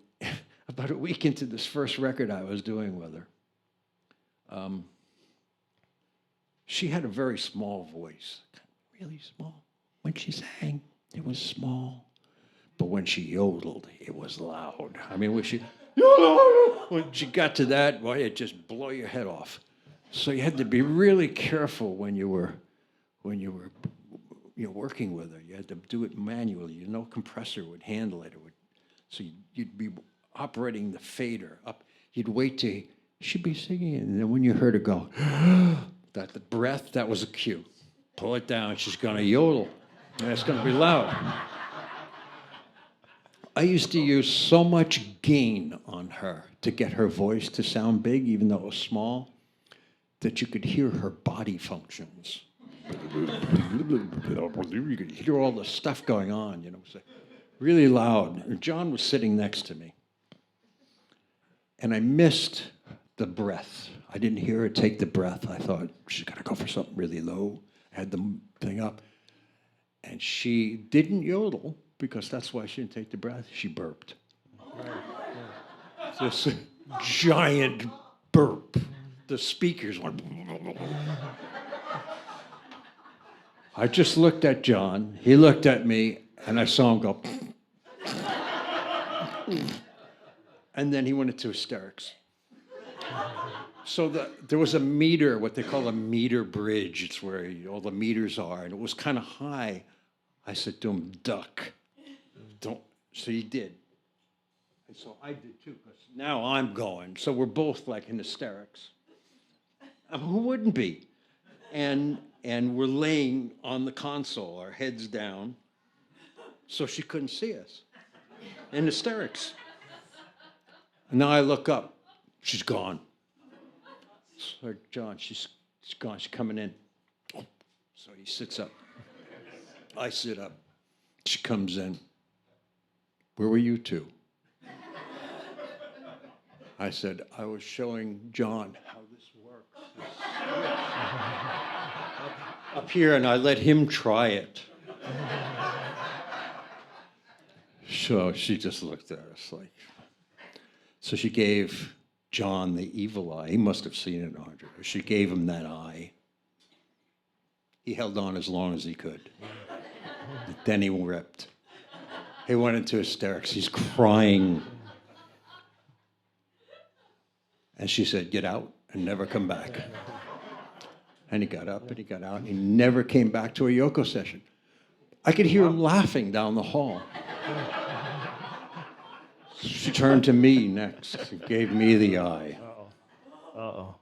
Speaker 3: this first record I was doing with her, she had a very small voice, really small. When she sang, it was small, but when she yodeled, it was loud. I mean, when she got to that, boy, it just blow your head off. So you had to be really careful when you were working with her. You had to do it manually. No compressor would handle it. So you'd be operating the fader up. You'd wait till she'd be singing, and then when you heard her go, that the breath, that was a cue. Pull it down. She's going to yodel, and it's going to be loud. I used to use so much gain on her to get her voice to sound big, even though it was small, that you could hear her body functions. You could hear all the stuff going on, so really loud. And John was sitting next to me. And I missed the breath. I didn't hear her take the breath. I thought, she's got to go for something really low. I had the thing up. And she didn't yodel, because that's why she didn't take the breath. She burped. This giant burp. The speakers went. I just looked at John. He looked at me, and I saw him go. And then he went into hysterics. So there was a meter, what they call a meter bridge. It's where all the meters are, and it was kind of high. I said to him, duck. Don't. So he did. And so I did too, because now I'm going. So we're both like in hysterics. Who wouldn't be? And we're laying on the console, our heads down, so she couldn't see us. In hysterics. And now I look up. She's gone. So John, she's gone. She's coming in. So he sits up. I sit up. She comes in. Where were you two? I said, I was showing John how this works. Up here, and I let him try it. So she just looked at us like. So she gave John the evil eye. He must have seen it 100. She gave him that eye. He held on as long as he could. Then he ripped. He went into hysterics. He's crying. And she said, get out and never come back. And he got up and he got out and he never came back to a Yoko session. I could hear him laughing down the hall. She turned to me next and gave me the eye.
Speaker 2: Uh-oh. Uh-oh.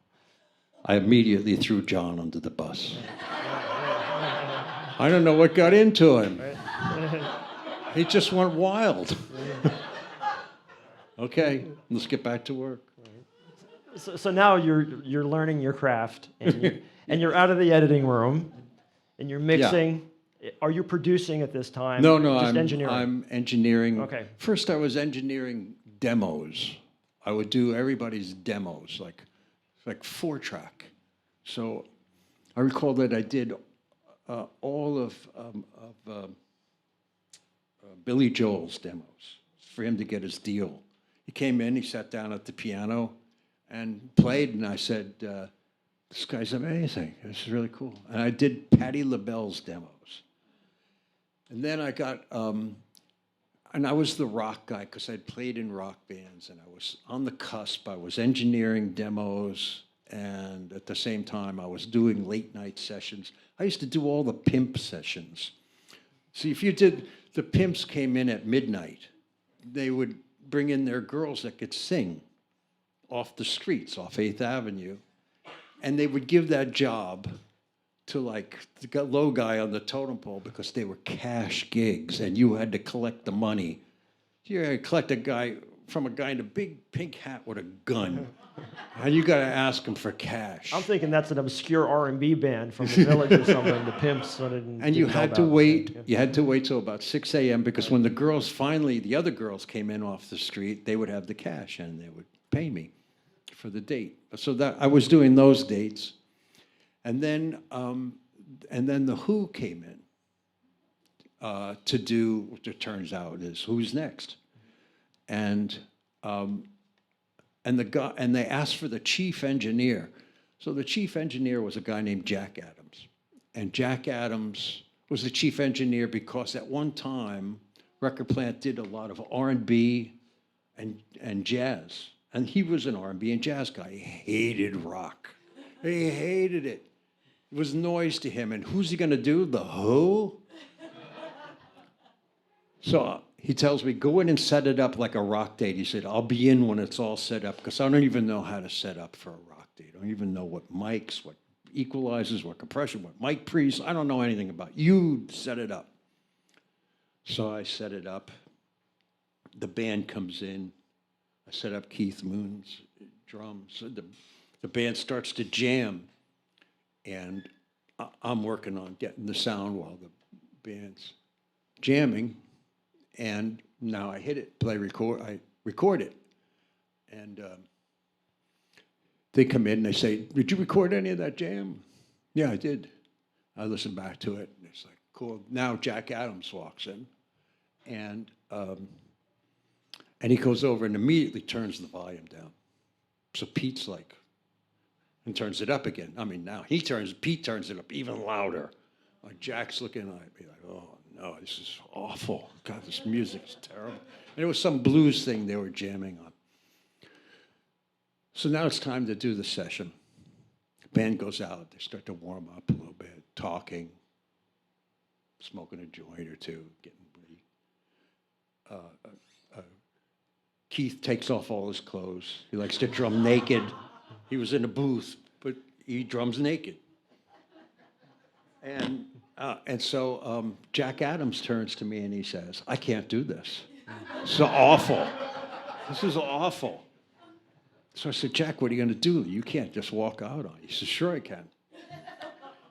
Speaker 3: I immediately threw John under the bus. I don't know what got into him. He just went wild. Okay, let's get back to work.
Speaker 2: So now you're learning your craft, and you're out of the editing room, and you're mixing. Yeah. Are you producing at this time?
Speaker 3: No,
Speaker 2: just engineering.
Speaker 3: I'm engineering.
Speaker 2: Okay.
Speaker 3: First, I was engineering demos. I would do everybody's demos, like 4-track. So I recall that I did all of Billy Joel's demos for him to get his deal. He came in, he sat down at the piano and played, and I said, this guy's amazing. This is really cool. And I did Patti LaBelle's demos. And then I got, and I was the rock guy because I'd played in rock bands, and I was on the cusp. I was engineering demos, and at the same time, I was doing late night sessions. I used to do all the pimp sessions. See, if you did, the pimps came in at midnight. They would bring in their girls that could sing off the streets, off 8th Avenue, and they would give that job to like the low guy on the totem pole because they were cash gigs, and you had to collect the money. You had to collect a guy in a big pink hat with a gun, and you got to ask him for cash.
Speaker 2: I'm thinking that's an obscure R&B band from the village or something. The Pimps.
Speaker 3: And you had to wait. Yeah. You had to wait till about 6 a.m. because when the other girls came in off the street, they would have the cash and they would pay me for the date. So that I was doing those dates. And then the Who came in to do what it turns out is Who's Next, and they asked for the chief engineer. So the chief engineer was a guy named Jack Adams, and Jack Adams was the chief engineer because at one time Record Plant did a lot of R&B and jazz, and he was an R&B and jazz guy. He hated rock. He hated it. It was noise to him. And who's he going to do? The Who? So he tells me, go in and set it up like a rock date. He said, I'll be in when it's all set up because I don't even know how to set up for a rock date. I don't even know what mics, what equalizers, what compression, what mic pre's. I don't know anything about it. You set it up. So I set it up. The band comes in. I set up Keith Moon's drums. The band starts to jam. And I'm working on getting the sound while the band's jamming. And now I hit it, I record it. And they come in and they say, did you record any of that jam? Yeah, I did. I listened back to it. And it's like, cool. Now Jack Adams walks in. And he goes over and immediately turns the volume down. So Pete's like, and turns it up again. I mean, now Pete turns it up even louder. Like Jack's looking at me like, oh no, this is awful. God, this music is terrible. And it was some blues thing they were jamming on. So now it's time to do the session. Band goes out. They start to warm up a little bit, talking, smoking a joint or two, getting ready. Keith takes off all his clothes. He likes to drum naked. He was in a booth, but he drums naked. And so Jack Adams turns to me and he says, "I can't do this. It's awful. This is awful." So I said, "Jack, what are you going to do? You can't just walk out on it." He says, "Sure I can."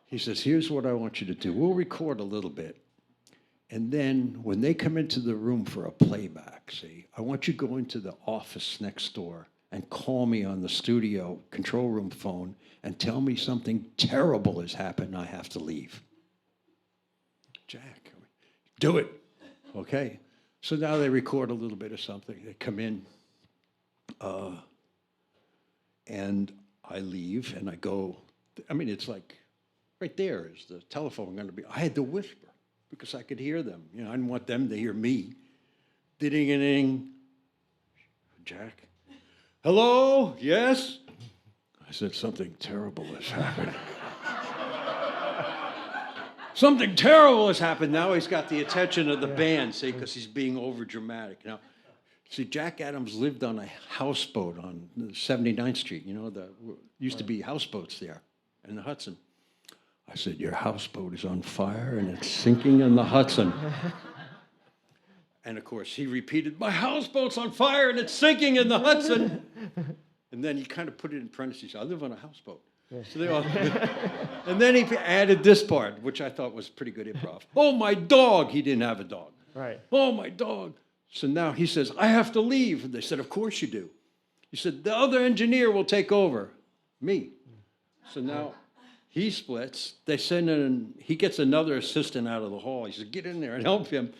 Speaker 3: He says, "Here's what I want you to do. We'll record a little bit. And then when they come into the room for a playback, see, I want you to go into the office next door and call me on the studio control room phone and tell me something terrible has happened and I have to leave." Jack, do it. Okay. So now they record a little bit of something. They come in, and I leave and I go, I mean, it's like right there is the telephone going to be. I had to whisper because I could hear them. You know, I didn't want them to hear me. Ding-a-ding. Jack. "Hello? Yes?" I said, "Something terrible has happened." Something terrible has happened. Now he's got the attention of the band, see, because he's being over dramatic. Now, see, Jack Adams lived on a houseboat on 79th Street. You know, used to be houseboats there in the Hudson. I said, "Your houseboat is on fire and it's sinking in the Hudson." And of course, he repeated, "My houseboat's on fire and it's sinking in the Hudson." And then he kind of put it in parentheses. "I live on a houseboat." So they all, and then he added this part, which I thought was pretty good improv. "Oh, my dog." He didn't have a dog.
Speaker 2: Right.
Speaker 3: "Oh, my dog." So now he says, "I have to leave." And they said, "Of course you do." He said, "The other engineer will take over." Me. So now he splits. They send in, he gets another assistant out of the hall. He says, "Get in there and help him."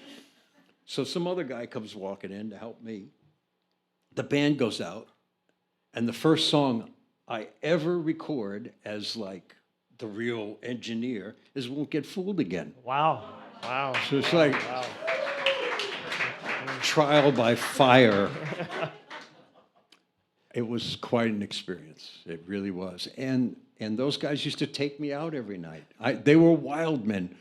Speaker 3: So some other guy comes walking in to help me. The band goes out. And the first song I ever record as like the real engineer is "Won't Get Fooled Again."
Speaker 2: Wow. Wow.
Speaker 3: So it's like trial by fire. It was quite an experience. It really was. And those guys used to take me out every night. They were wild men.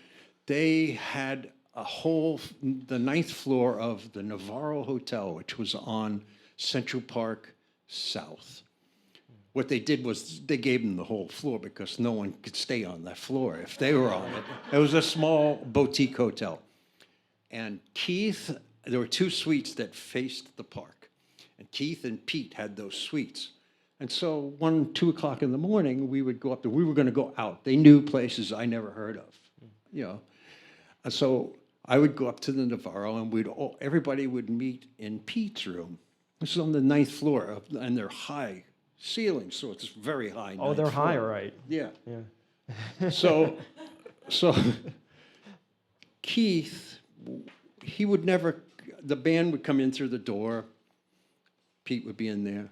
Speaker 3: They had the ninth floor of the Navarro Hotel, which was on Central Park South. What they did was they gave them the whole floor because no one could stay on that floor if they were on it. It was a small boutique hotel. And Keith, there were two suites that faced the park. And Keith and Pete had those suites. And so 1, 2 o'clock in the morning, we would go up there. We were going to go out. They knew places I never heard of, you know. And so I would go up to the Navarro, and everybody would meet in Pete's room. This is on the 9th floor, and they're high ceilings, so it's very high.
Speaker 2: Oh, they're
Speaker 3: floor.
Speaker 2: high, right?
Speaker 3: Yeah.
Speaker 2: Yeah.
Speaker 3: So Keith, he would never. The band would come in through the door. Pete would be in there.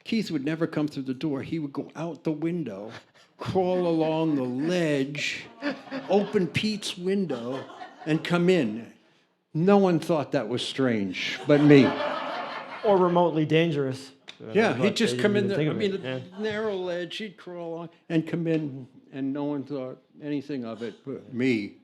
Speaker 3: Keith would never come through the door. He would go out the window, crawl along the ledge, open Pete's window, and come in. No one thought that was strange but me.
Speaker 2: Or remotely dangerous.
Speaker 3: Yeah, he'd just come in there. I mean,
Speaker 2: yeah.
Speaker 3: a narrow ledge, he'd crawl along and come in, and no one thought anything of it but me.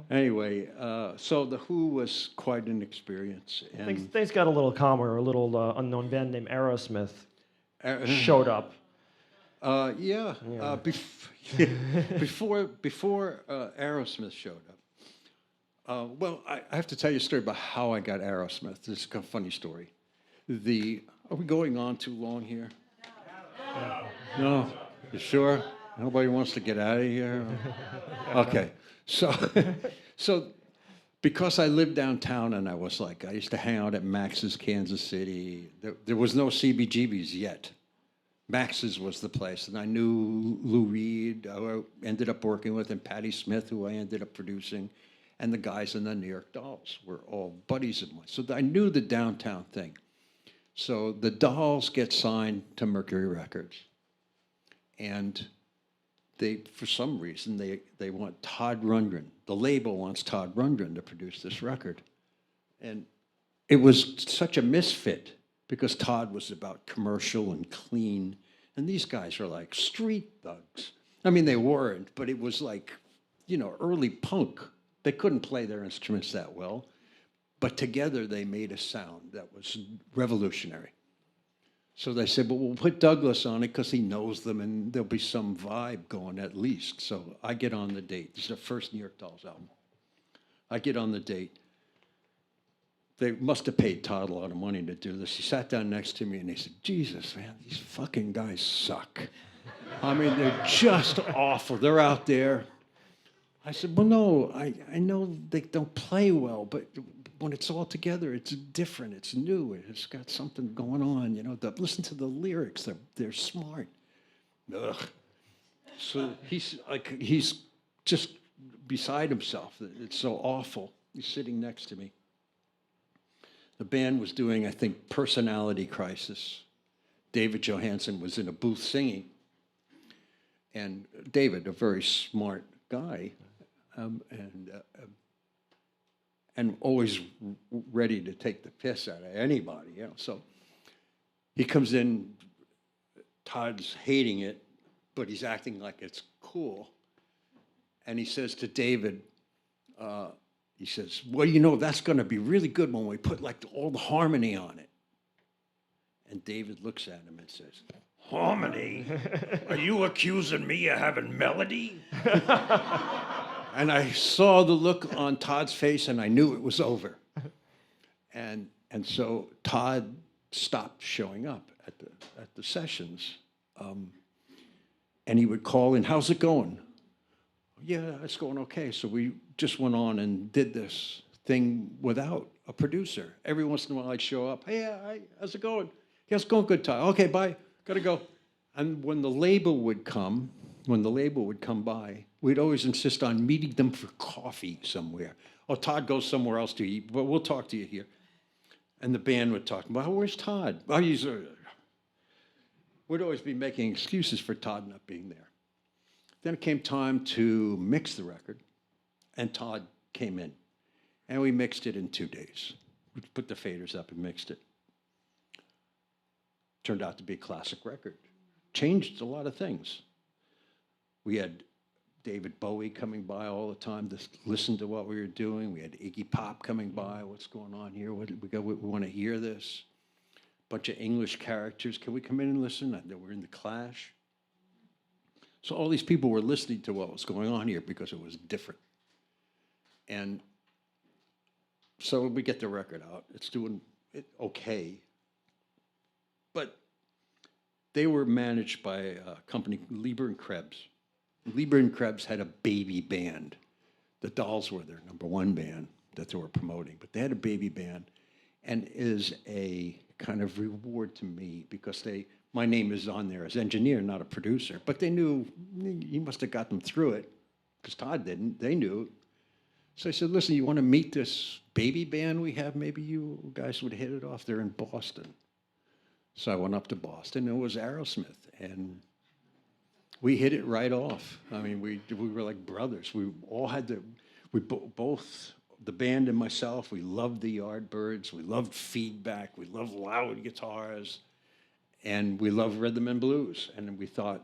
Speaker 3: Anyway, so the Who was quite an experience. And
Speaker 2: Things got a little calmer. A little unknown band named Aerosmith showed up.
Speaker 3: Yeah. Before Aerosmith showed up. Well, I have to tell you a story about how I got Aerosmith. This is a funny story. Are we going on too long here? No? You sure? Nobody wants to get out of here? Okay. So because I lived downtown and I used to hang out at Max's Kansas City. There was no CBGB's yet. Max's was the place. And I knew Lou Reed, who I ended up working with, and Patti Smith, who I ended up producing. And the guys in the New York Dolls were all buddies of mine. So I knew the downtown thing. So the Dolls get signed to Mercury Records. And for some reason, they want Todd Rundgren. The label wants Todd Rundgren to produce this record. And it was such a misfit because Todd was about commercial and clean. And these guys are like street thugs. I mean, they weren't, but it was like, early punk. They couldn't play their instruments that well, but together they made a sound that was revolutionary. So they said, well, we'll put Douglas on it because he knows them and there'll be some vibe going at least. So I get on the date. This is the first New York Dolls album. I get on the date. They must have paid Todd a lot of money to do this. He sat down next to me and he said, Jesus, man, these fucking guys suck. I mean, they're just awful. They're out there. I said, well, no, I know they don't play well, but when it's all together, it's different, it's new, it's got something going on, listen to the lyrics, they're smart. Ugh. So he's just beside himself. It's so awful. He's sitting next to me. The band was doing, I think, Personality Crisis. David Johansen was in a booth singing. And David, a very smart guy, and always ready to take the piss out of anybody, So he comes in, Todd's hating it, but he's acting like it's cool. And he says to David, he says, well, that's going to be really good when we put like all the harmony on it. And David looks at him and says, harmony? Are you accusing me of having melody? And I saw the look on Todd's face and I knew it was over. And so Todd stopped showing up at the sessions. And he would call in, how's it going? Yeah, it's going okay. So we just went on and did this thing without a producer. Every once in a while I'd show up, hey, how's it going? Yeah, it's going good, Todd. Okay, bye, gotta go. And when the label would come by, we'd always insist on meeting them for coffee somewhere. Oh, Todd goes somewhere else to eat, but we'll talk to you here. And the band would talk, well, where's Todd? Well, we'd always be making excuses for Todd not being there. Then it came time to mix the record, and Todd came in. And we mixed it in 2 days. We put the faders up and mixed it. Turned out to be a classic record. Changed a lot of things. We had David Bowie coming by all the time to listen to what we were doing. We had Iggy Pop coming by. What's going on here? We want to hear this. Bunch of English characters. Can we come in and listen? We're in the Clash. So all these people were listening to what was going on here because it was different. And so we get the record out. It's doing it okay. But they were managed by a company, Lieber and Krebs. Lieber and Krebs had a baby band. The Dolls were their #1 band that they were promoting, but they had a baby band, and is a kind of reward to me because my name is on there as engineer, not a producer. But they knew he must have got them through it because Todd didn't. They knew. So I said, listen, you want to meet this baby band we have? Maybe you guys would hit it off. They're in Boston. So I went up to Boston, and it was Aerosmith, and we hit it right off. I mean, we were like brothers. We all had both, the band and myself, we loved the Yardbirds. We loved feedback. We loved loud guitars. And we loved rhythm and blues. And we thought,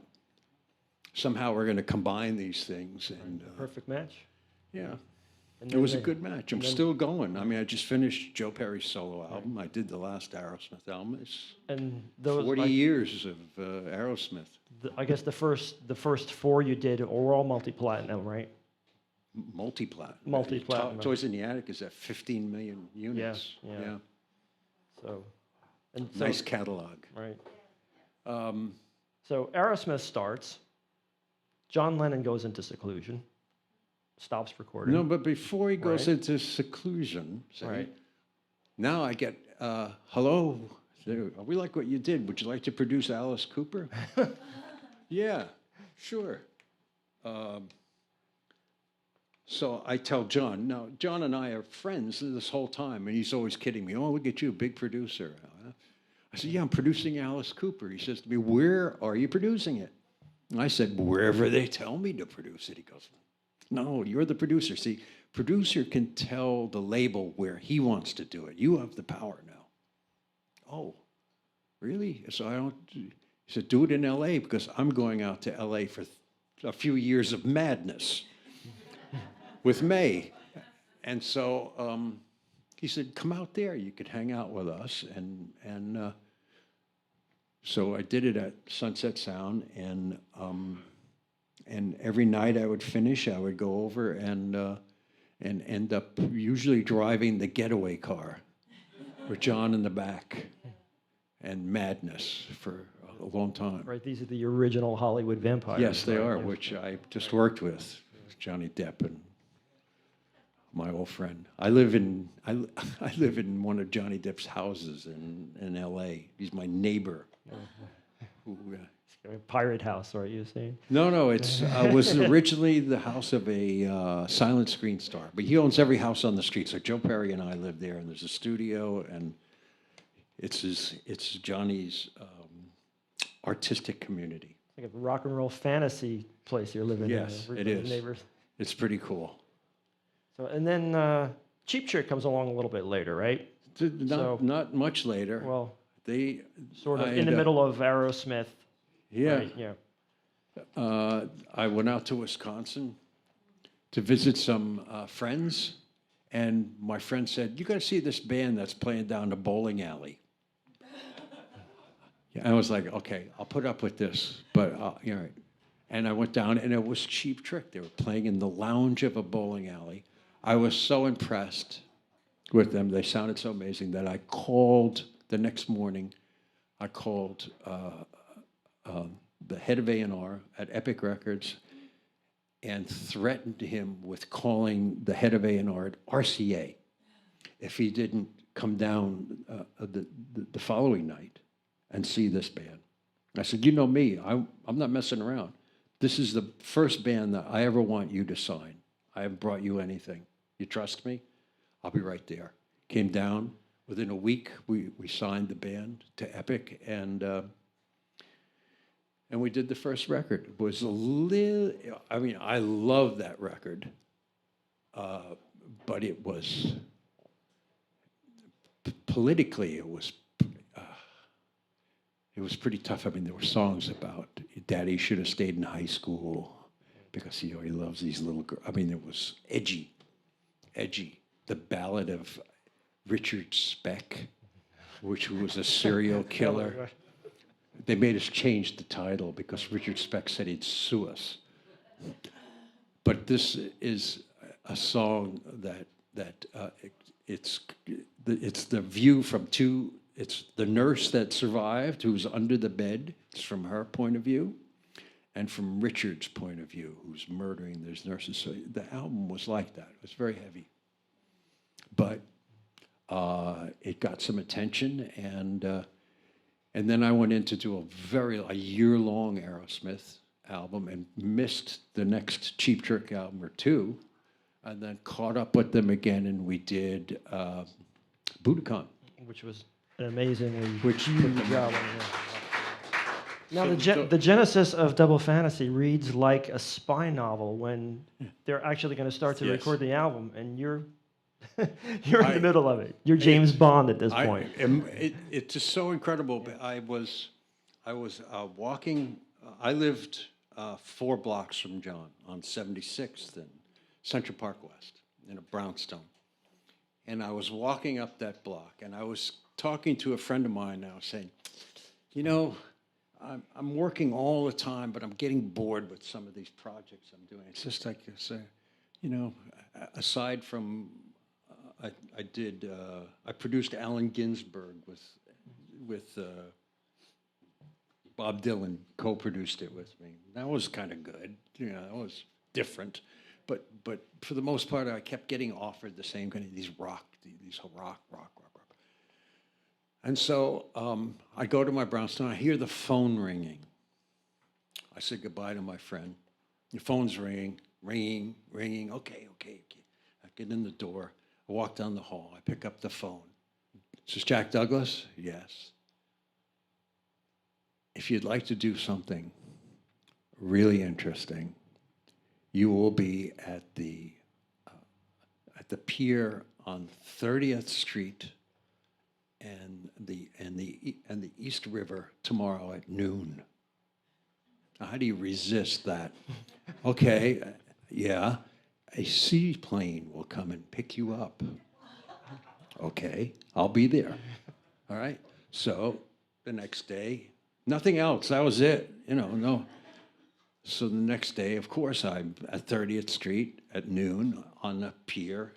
Speaker 3: somehow we're going to combine these things. And
Speaker 2: Perfect match.
Speaker 3: Yeah. It was a good match. I'm still going. I mean, I just finished Joe Perry's solo album. I did the last Aerosmith album. It's 40 years of Aerosmith.
Speaker 2: I guess the first 4 you did were all multi-platinum, right?
Speaker 3: Multi-platinum.
Speaker 2: Multi-platinum.
Speaker 3: Toys in the Attic is at 15 million units.
Speaker 2: Yeah. So
Speaker 3: nice catalog.
Speaker 2: Right. So Aerosmith starts. John Lennon goes into seclusion. Stops recording.
Speaker 3: No, but before he goes into seclusion, now I get, hello, we like what you did. Would you like to produce Alice Cooper? Yeah, sure. So I tell John, now John and I are friends this whole time, and he's always kidding me. Oh, we'll get you a big producer. I said, yeah, I'm producing Alice Cooper. He says to me, where are you producing it? And I said, wherever they tell me to produce it. He goes, no, you're the producer. See, producer can tell the label where he wants to do it. You have the power now. Oh, really? So I don't, he said, do it in LA because I'm going out to LA for a few years of madness with May. And so he said, come out there. You could hang out with us. And so I did it at Sunset Sound. And every night I would finish, I would go over and end up usually driving the getaway car with John in the back and madness for a long time.
Speaker 2: Right, these are the original Hollywood vampires.
Speaker 3: Yes, they
Speaker 2: right?
Speaker 3: are,
Speaker 2: Yeah.
Speaker 3: which I just worked with, Johnny Depp and my old friend. I live in one of Johnny Depp's houses in L.A. He's my neighbor. Who,
Speaker 2: Pirate house, right? You're saying?
Speaker 3: no, it's was originally the house of a silent screen star, but he owns every house on the street. So Joe Perry and I live there, and there's a studio, and it's Johnny's artistic community.
Speaker 2: Like a rock and roll fantasy place you're living in.
Speaker 3: Yes, it is.
Speaker 2: Neighbors.
Speaker 3: It's pretty cool.
Speaker 2: So, and then Cheap Trick comes along a little bit later, right?
Speaker 3: Not much later.
Speaker 2: Well,
Speaker 3: They
Speaker 2: sort of in the middle of Aerosmith.
Speaker 3: Yeah.
Speaker 2: Right? Yeah.
Speaker 3: I went out to Wisconsin to visit some friends, and my friend said, "You got to see this band that's playing down the bowling alley." Yeah, I was like, "Okay, I'll put up with this," but you know. And I went down, and it was Cheap Trick. They were playing in the lounge of a bowling alley. I was so impressed with them. They sounded so amazing that I called the next morning. I called the head of A&R at Epic Records and threatened him with calling the head of A&R at RCA if he didn't come down the following night and see this band. I said, you know me, I'm not messing around. This is the first band that I ever want you to sign. I haven't brought you anything. You trust me? I'll be right there. Came down. Within a week, we signed the band to Epic, and we did the first record. It was a little, I mean, I love that record, but it was, politically, it was pretty tough. I mean, there were songs about Daddy should have stayed in high school because he loves these little girls. I mean, it was edgy. The Ballad of Richard Speck, which was a serial killer. They made us change the title because Richard Speck said he'd sue us. But this is a song that it's the view from two. It's the nurse that survived, who's under the bed. It's from her point of view, and from Richard's point of view, who's murdering those nurses. So the album was like that. It was very heavy, but it got some attention, and then I went in to do a year-long Aerosmith album and missed the next Cheap Trick album or two, and then caught up with them again, and we did Budokan.
Speaker 2: Which was an amazingly
Speaker 3: Which-
Speaker 2: huge album. Yeah. Now,
Speaker 3: So
Speaker 2: the genesis of Double Fantasy reads like a spy novel when they're actually going to start to
Speaker 3: Yes.
Speaker 2: record the album, and you're you're in the middle of it. You're James Bond at this point.
Speaker 3: It's just so incredible. But I was walking. I lived 4 blocks from John on 76th and Central Park West in a brownstone, and I was walking up that block, and I was talking to a friend of mine now, saying, you know, I'm working all the time, but I'm getting bored with some of these projects I'm doing. It's just like, you know, aside from, I produced Allen Ginsberg with Bob Dylan co-produced it with me. That was kind of good. You know, that was different. But for the most part, I kept getting offered the same kind of these rock. And so I go to my brownstone. I hear the phone ringing. I said goodbye to my friend. The phone's ringing. Okay. I get in the door. I walk down the hall. I pick up the phone. Is this Jack Douglas? Yes. If you'd like to do something really interesting, you will be at the pier on 30th Street and the East River tomorrow at noon. Now, how do you resist that? Okay, yeah, a seaplane will come and pick you up. Okay, I'll be there. All right. So the next day, nothing else. That was it. No. So the next day, of course, I'm at 30th Street at noon on the pier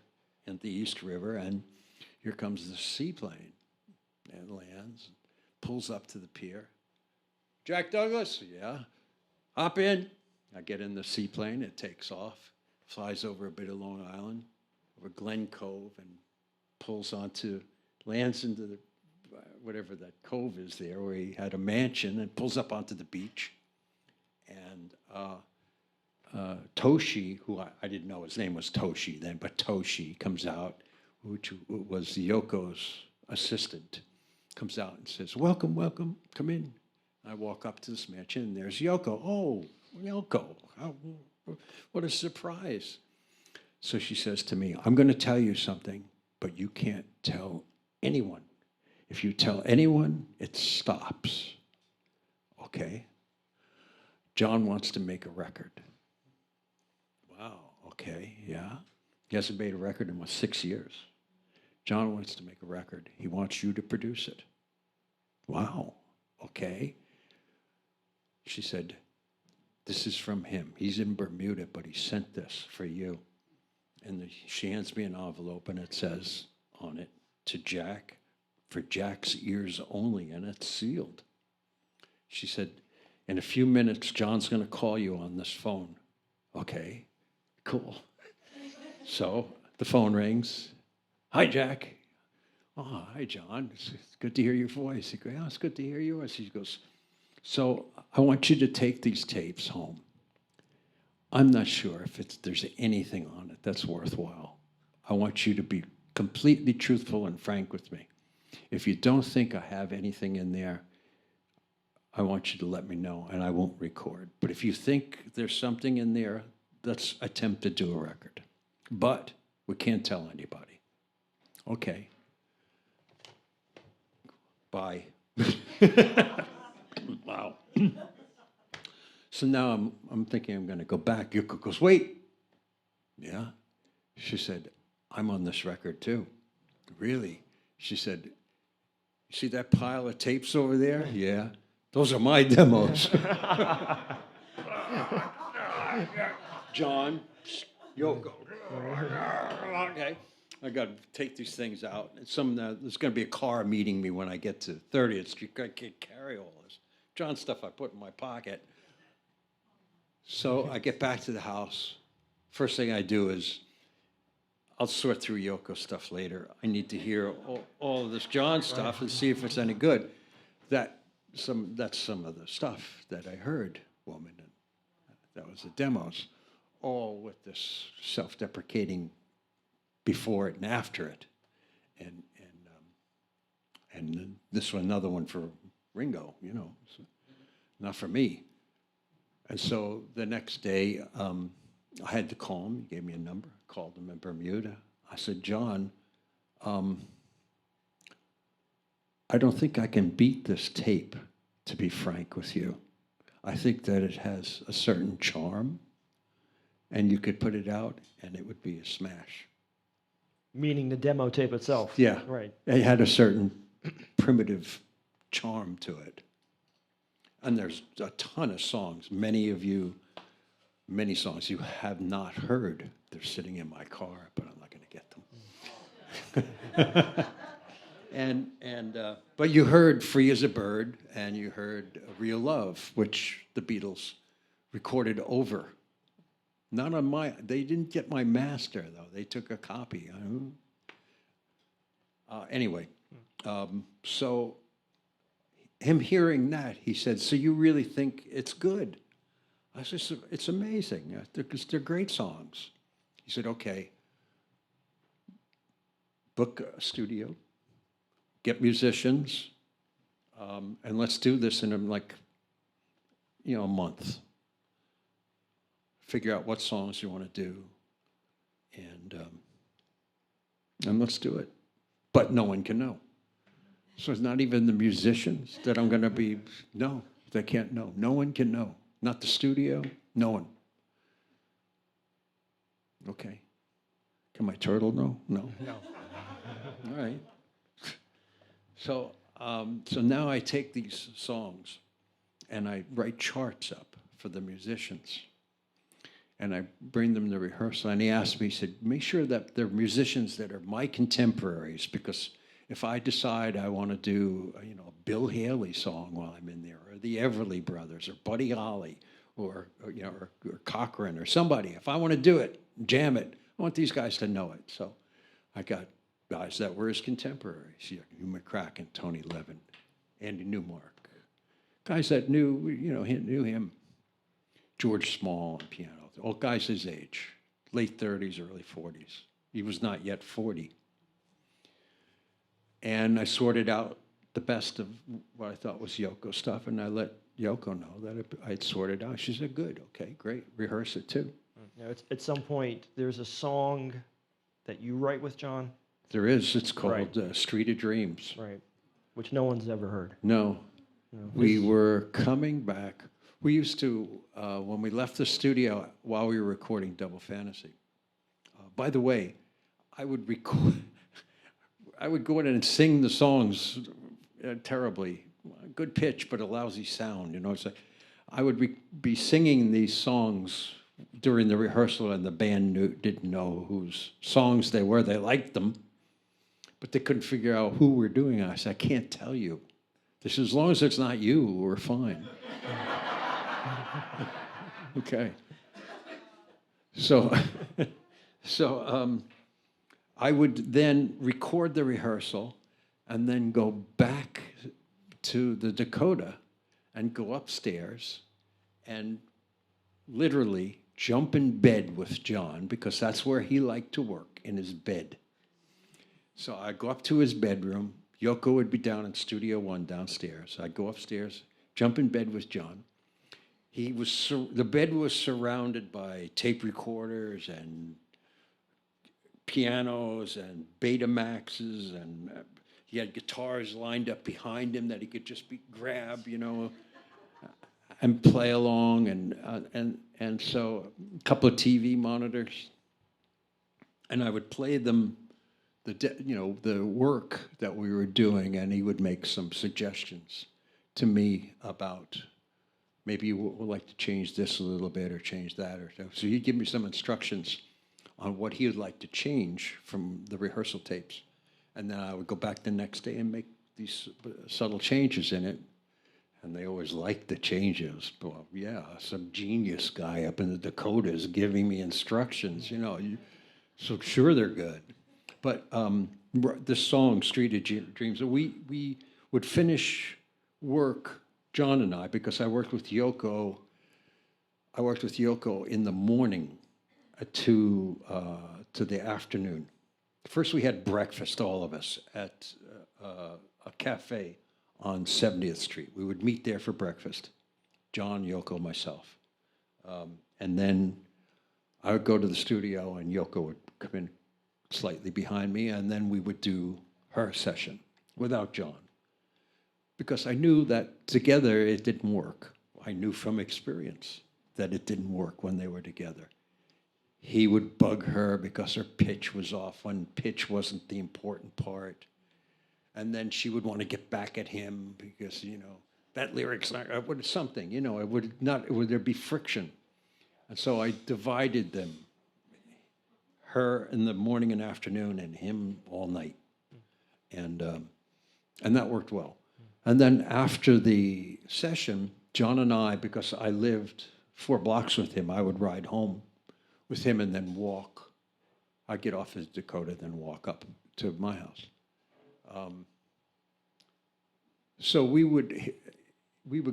Speaker 3: at the East River, and here comes the seaplane. And lands, pulls up to the pier. Jack Douglas? Yeah. Hop in. I get in the seaplane. It takes off, flies over a bit of Long Island, over Glen Cove, and lands into the whatever that cove is there, where he had a mansion, and pulls up onto the beach. And Toshi, who I didn't know his name was Toshi then, but Toshi comes out, which was Yoko's assistant, comes out and says, welcome, welcome, come in. I walk up to this mansion, and there's Yoko. Oh, Yoko, what a surprise. So she says to me, I'm going to tell you something, but you can't tell anyone. If you tell anyone, it stops. Okay. John wants to make a record. Wow, okay, yeah. He hasn't made a record in 6 years. John wants to make a record. He wants you to produce it. Wow, okay. She said, this is from him. He's in Bermuda, but he sent this for you. And she hands me an envelope, and it says on it, to Jack, for Jack's ears only, and it's sealed. She said, in a few minutes, John's going to call you on this phone. Okay, cool. So the phone rings. Hi, Jack. Oh, hi, John. It's good to hear your voice. He goes, yeah, it's good to hear yours. He goes, so I want you to take these tapes home. I'm not sure if there's anything on it that's worthwhile. I want you to be completely truthful and frank with me. If you don't think I have anything in there, I want you to let me know, and I won't record. But if you think there's something in there, let's attempt to do a record. But we can't tell anybody. Okay. Bye. Wow. So now I'm thinking I'm going to go back. Yuko goes, wait. Yeah. She said, I'm on this record too. Really? She said, see that pile of tapes over there? Yeah. Those are my demos. John, Yoko. Okay. I got to take these things out. And there's going to be a car meeting me when I get to 30th Street. I can't carry all this John stuff I put in my pocket. So I get back to the house. First thing I do is I'll sort through Yoko stuff later. I need to hear all of this John stuff and see if it's any good. That's some of the stuff that I heard, woman. And that was the demos, all with this self-deprecating before it and after it, and this one, another one for Ringo, so not for me. And so the next day, I had to call him. He gave me a number. I called him in Bermuda. I said, John, I don't think I can beat this tape, to be frank with you. I think that it has a certain charm, and you could put it out, and it would be a smash.
Speaker 2: Meaning the demo tape itself.
Speaker 3: Yeah.
Speaker 2: Right.
Speaker 3: It had a certain primitive charm to it. And there's a ton of songs. Many songs you have not heard. They're sitting in my car, but I'm not going to get them. But you heard Free as a Bird, and you heard Real Love, which the Beatles recorded over. Not on they didn't get my master, though. They took a copy. Anyway, so him hearing that, he said, so you really think it's good? I said, it's amazing. They're great songs. He said, okay, book a studio, get musicians, and let's do this in a month. Figure out what songs you want to do, and let's do it. But no one can know. So it's not even the musicians that I'm going to be. No, they can't know. No one can know. Not the studio. No one. Okay. Can my turtle know? No.
Speaker 2: No.
Speaker 3: All right. So, so now I take these songs and I write charts up for the musicians. And I bring them to rehearsal. And he asked me, he said, make sure that they're musicians that are my contemporaries, because if I decide I want to do, a Bill Haley song while I'm in there, or the Everly Brothers, or Buddy Holly, or Cochran, or somebody, if I want to do it, jam it, I want these guys to know it. So I got guys that were his contemporaries, Hugh McCracken, Tony Levin, Andy Newmark, guys that knew him, George Small on piano, all guys his age, late 30s, early 40s. He was not yet 40. And I sorted out the best of what I thought was Yoko stuff, and I let Yoko know that I'd sorted out. She said, good, okay, great, rehearse it too.
Speaker 2: At some point, there's a song that you write with John.
Speaker 3: There is, it's called Street of Dreams.
Speaker 2: Right, which no one's ever heard.
Speaker 3: No, we were coming back. We used to, when we left the studio while we were recording Double Fantasy. By the way, I would go in and sing the songs terribly, good pitch, but a lousy sound. It's like I would be singing these songs during the rehearsal, and the band didn't know whose songs they were. They liked them, but they couldn't figure out who we're doing. I said, I can't tell you. They said, as long as it's not you, we're fine. Okay. So I would then record the rehearsal and then go back to the Dakota and go upstairs and literally jump in bed with John, because that's where he liked to work, in his bed. So I go up to his bedroom. Yoko would be down in Studio One downstairs. I'd go upstairs, jump in bed with John. The bed was surrounded by tape recorders and pianos and Betamaxes, and he had guitars lined up behind him that he could just grab, and play along, and so a couple of TV monitors, and I would play them the work that we were doing, and he would make some suggestions to me about maybe you would like to change this a little bit or change that, so he'd give me some instructions on what he would like to change from the rehearsal tapes, and then I would go back the next day and make these subtle changes in it. And they always liked the changes. Well, yeah, some genius guy up in the Dakotas giving me instructions, so sure they're good. But this song, Street of Dreams, we would finish work, John and I, because I worked with Yoko in the morning to the afternoon. First we had breakfast, all of us, at a cafe on 70th Street. We would meet there for breakfast, John, Yoko, myself. And then I would go to the studio, and Yoko would come in slightly behind me, and then we would do her session without John. Because I knew that together it didn't work. I knew from experience that it didn't work when they were together. He would bug her because her pitch was off when pitch wasn't the important part. And then she would want to get back at him because, that lyric's not, something, there'd be friction. And so I divided them, her in the morning and afternoon and him all night. And that worked well. And then after the session, John and I, because I lived 4 blocks with him, I would ride home with him and then walk. I'd get off his Dakota, then walk up to my house. So we would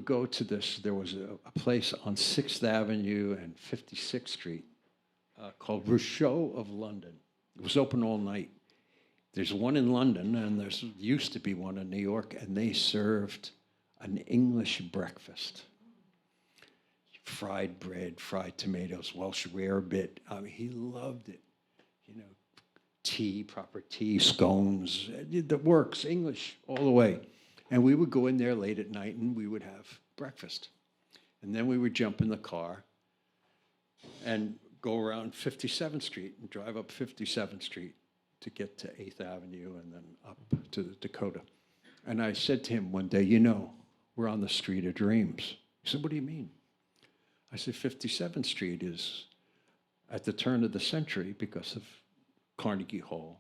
Speaker 3: go to this. There was a place on 6th Avenue and 56th Street called Rousseau of London. It was open all night. There's one in London, and there used to be one in New York, and they served an English breakfast. Fried bread, fried tomatoes, Welsh rarebit. I mean, he loved it. tea, proper tea, scones, the works, English, all the way. And we would go in there late at night and we would have breakfast. And then we would jump in the car and go around 57th Street and drive up 57th Street to get to 8th Avenue and then up to the Dakota. And I said to him one day, you know, we're on the Street of Dreams. He said, what do you mean? I said, 57th Street is at the turn of the century because of Carnegie Hall.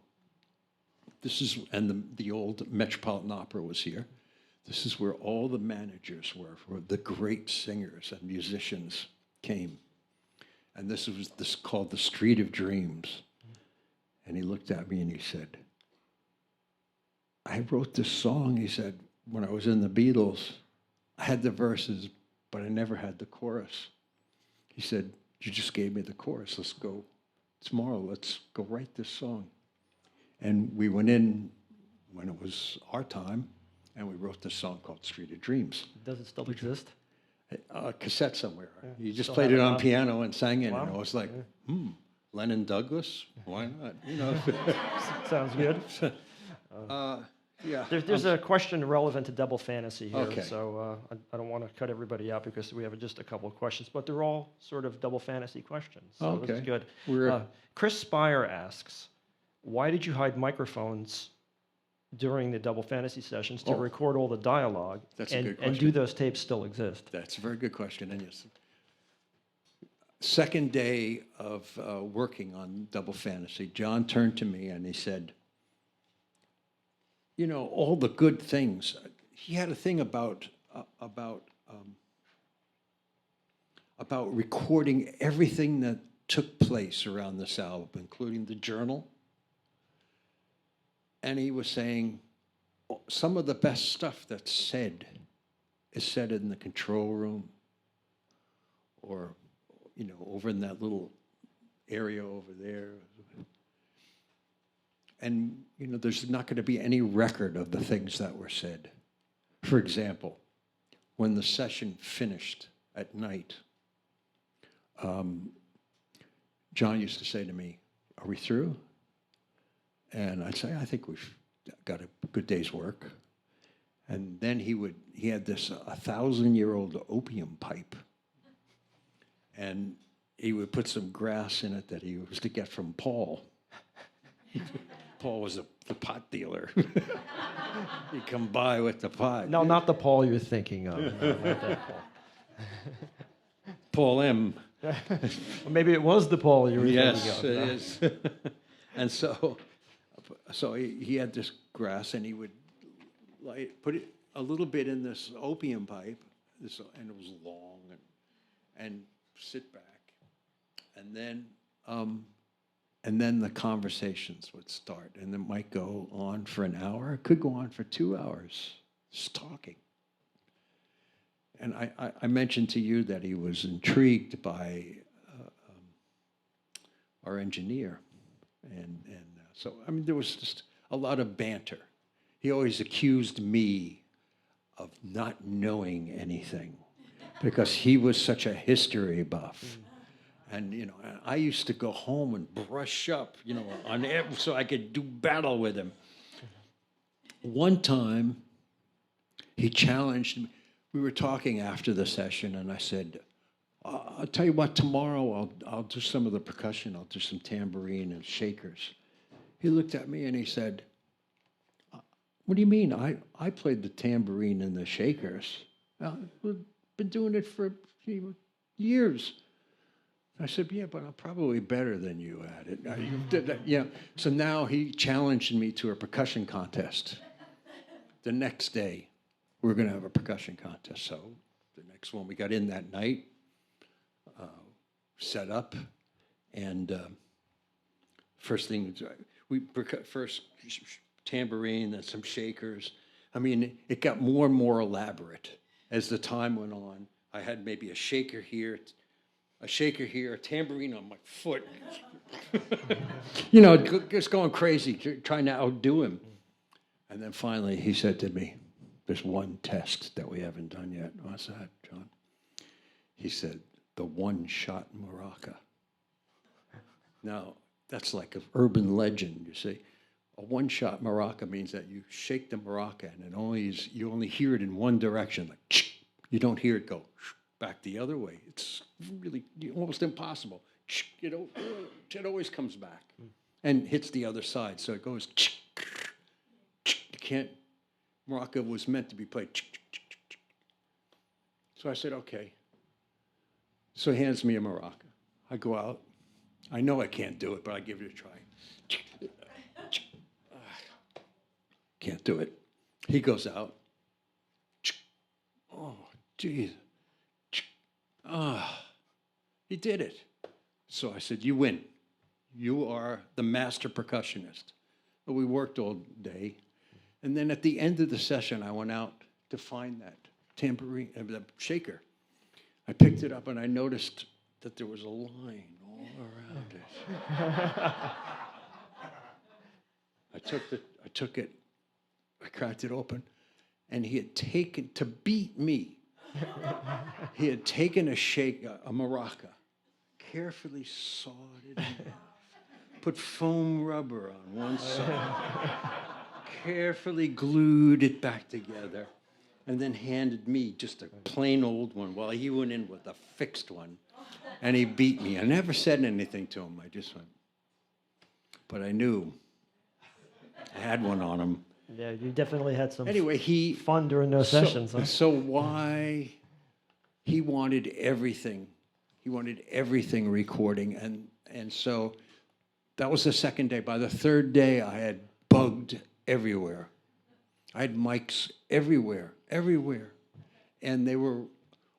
Speaker 3: This is, and the old Metropolitan Opera was here. This is where all the managers were the great singers and musicians came. And this was called the Street of Dreams. And he looked at me and he said, I wrote this song, he said, when I was in the Beatles. I had the verses, but I never had the chorus. He said, you just gave me the chorus. Let's go tomorrow. Let's go write this song. And we went in when it was our time, and we wrote this song called Street of Dreams.
Speaker 2: Does it still exist?
Speaker 3: A cassette somewhere.
Speaker 2: Yeah.
Speaker 3: You just
Speaker 2: Still
Speaker 3: played
Speaker 2: have
Speaker 3: it
Speaker 2: it
Speaker 3: on
Speaker 2: on?
Speaker 3: piano and sang it,
Speaker 2: Wow.
Speaker 3: and I was like, Lennon Douglas? Why not? You know.
Speaker 2: Sounds good.
Speaker 3: Yeah.
Speaker 2: There's a question relevant to Double Fantasy here,
Speaker 3: Okay.
Speaker 2: so I don't want to cut everybody out because we have just a couple of questions, but they're all sort of Double Fantasy questions, so this is
Speaker 3: Okay.
Speaker 2: good. Chris Spire asks, why did you hide microphones during the Double Fantasy sessions to record all the dialogue?
Speaker 3: That's a good
Speaker 2: And
Speaker 3: question.
Speaker 2: do those tapes still exist?
Speaker 3: That's a very good question. And yes, second day of working on Double Fantasy, John turned to me and he said, you know, all the good things. He had a thing about recording everything that took place around this album, including the journal. And he was saying some of the best stuff that's said is said in the control room or, you know, over in that little area over there. And, you know, there's not going to be any record of the things that were said. For example, when the session finished at night, John used to say to me, are we through? And I'd say, I think we've got a good day's work. And then he had this 1,000-year-old opium pipe. And he would put some grass in it that he was to get from Paul. Paul was the pot dealer. He'd come by with the pot.
Speaker 2: No, not the Paul you're thinking of. No, not that Paul.
Speaker 3: Paul M.
Speaker 2: Or maybe it was the Paul you were
Speaker 3: Yes,
Speaker 2: thinking of.
Speaker 3: it is. And so he had this grass, and he would put it a little bit in this opium pipe, and it was long, and sit back, and then the conversations would start, and it might go on for an hour. It could go on for 2 hours, just talking. And I mentioned to you that he was intrigued by our engineer. And so, I mean, there was just a lot of banter. He always accused me of not knowing anything because he was such a history buff. And, you know, I used to go home and brush up, you know, so I could do battle with him. One time, he challenged me. We were talking after the session, and I said, I'll tell you what, tomorrow I'll do some of the percussion. I'll do some tambourine and shakers. He looked at me and he said, what do you mean? I played the tambourine and the shakers. We've been doing it for years. I said, yeah, but I'm probably better than you at it. Yeah. So now he challenged me to a percussion contest. The next day, we're going to have a percussion contest. So the next one, we got in that night, set up, and first thing, first tambourine, then some shakers. I mean, it got more and more elaborate as the time went on. I had maybe a shaker here, a tambourine on my foot. You know, just going crazy, trying to outdo him. And then finally he said to me, there's one test that we haven't done yet. What's that, John? He said, the one-shot maraca. Now, that's like an urban legend, you see. A one-shot maraca means that you shake the maraca and you only hear it in one direction, like you don't hear it go back the other way. It's really almost impossible. It always comes back and hits the other side, so it goes. You can't. Maraca was meant to be played. So I said, okay. So he hands me a maraca. I go out. I know I can't do it, but I give it a try. Can't do it. He goes out. Oh, geez. He did it. So I said, you win. You are the master percussionist. But we worked all day. And then at the end of the session, I went out to find that tambourine, the shaker. I picked it up and I noticed that there was a line all around it. I took it, I cracked it open, and he had taken, to beat me, he had taken a maraca, carefully sawed it in half, put foam rubber on one side, carefully glued it back together, and then handed me just a plain old one while he went in with a fixed one. And he beat me. I never said anything to him. I just went. But I knew I had one on him.
Speaker 2: Yeah, you definitely had some
Speaker 3: fun
Speaker 2: during those sessions. Huh?
Speaker 3: So why he wanted everything. He wanted everything recording. And so that was the second day. By the third day, I had bugged everywhere. I had mics everywhere. And they were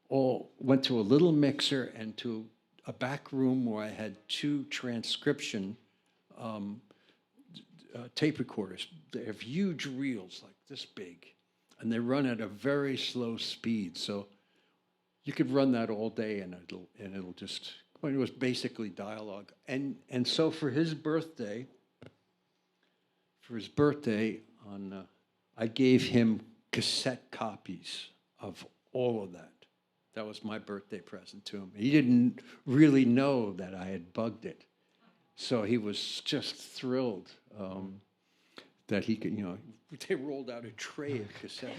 Speaker 3: all, went to a little mixer and to a back room where I had 2 transcription tape recorders. They have huge reels like this big, and they run at a very slow speed. So you could run that all day, and it'll just. Well, it was basically dialogue. And so for his birthday, I gave him cassette copies of all of that. That was my birthday present to him. He didn't really know that I had bugged it. So he was just thrilled that he could, they rolled out a tray of cassettes.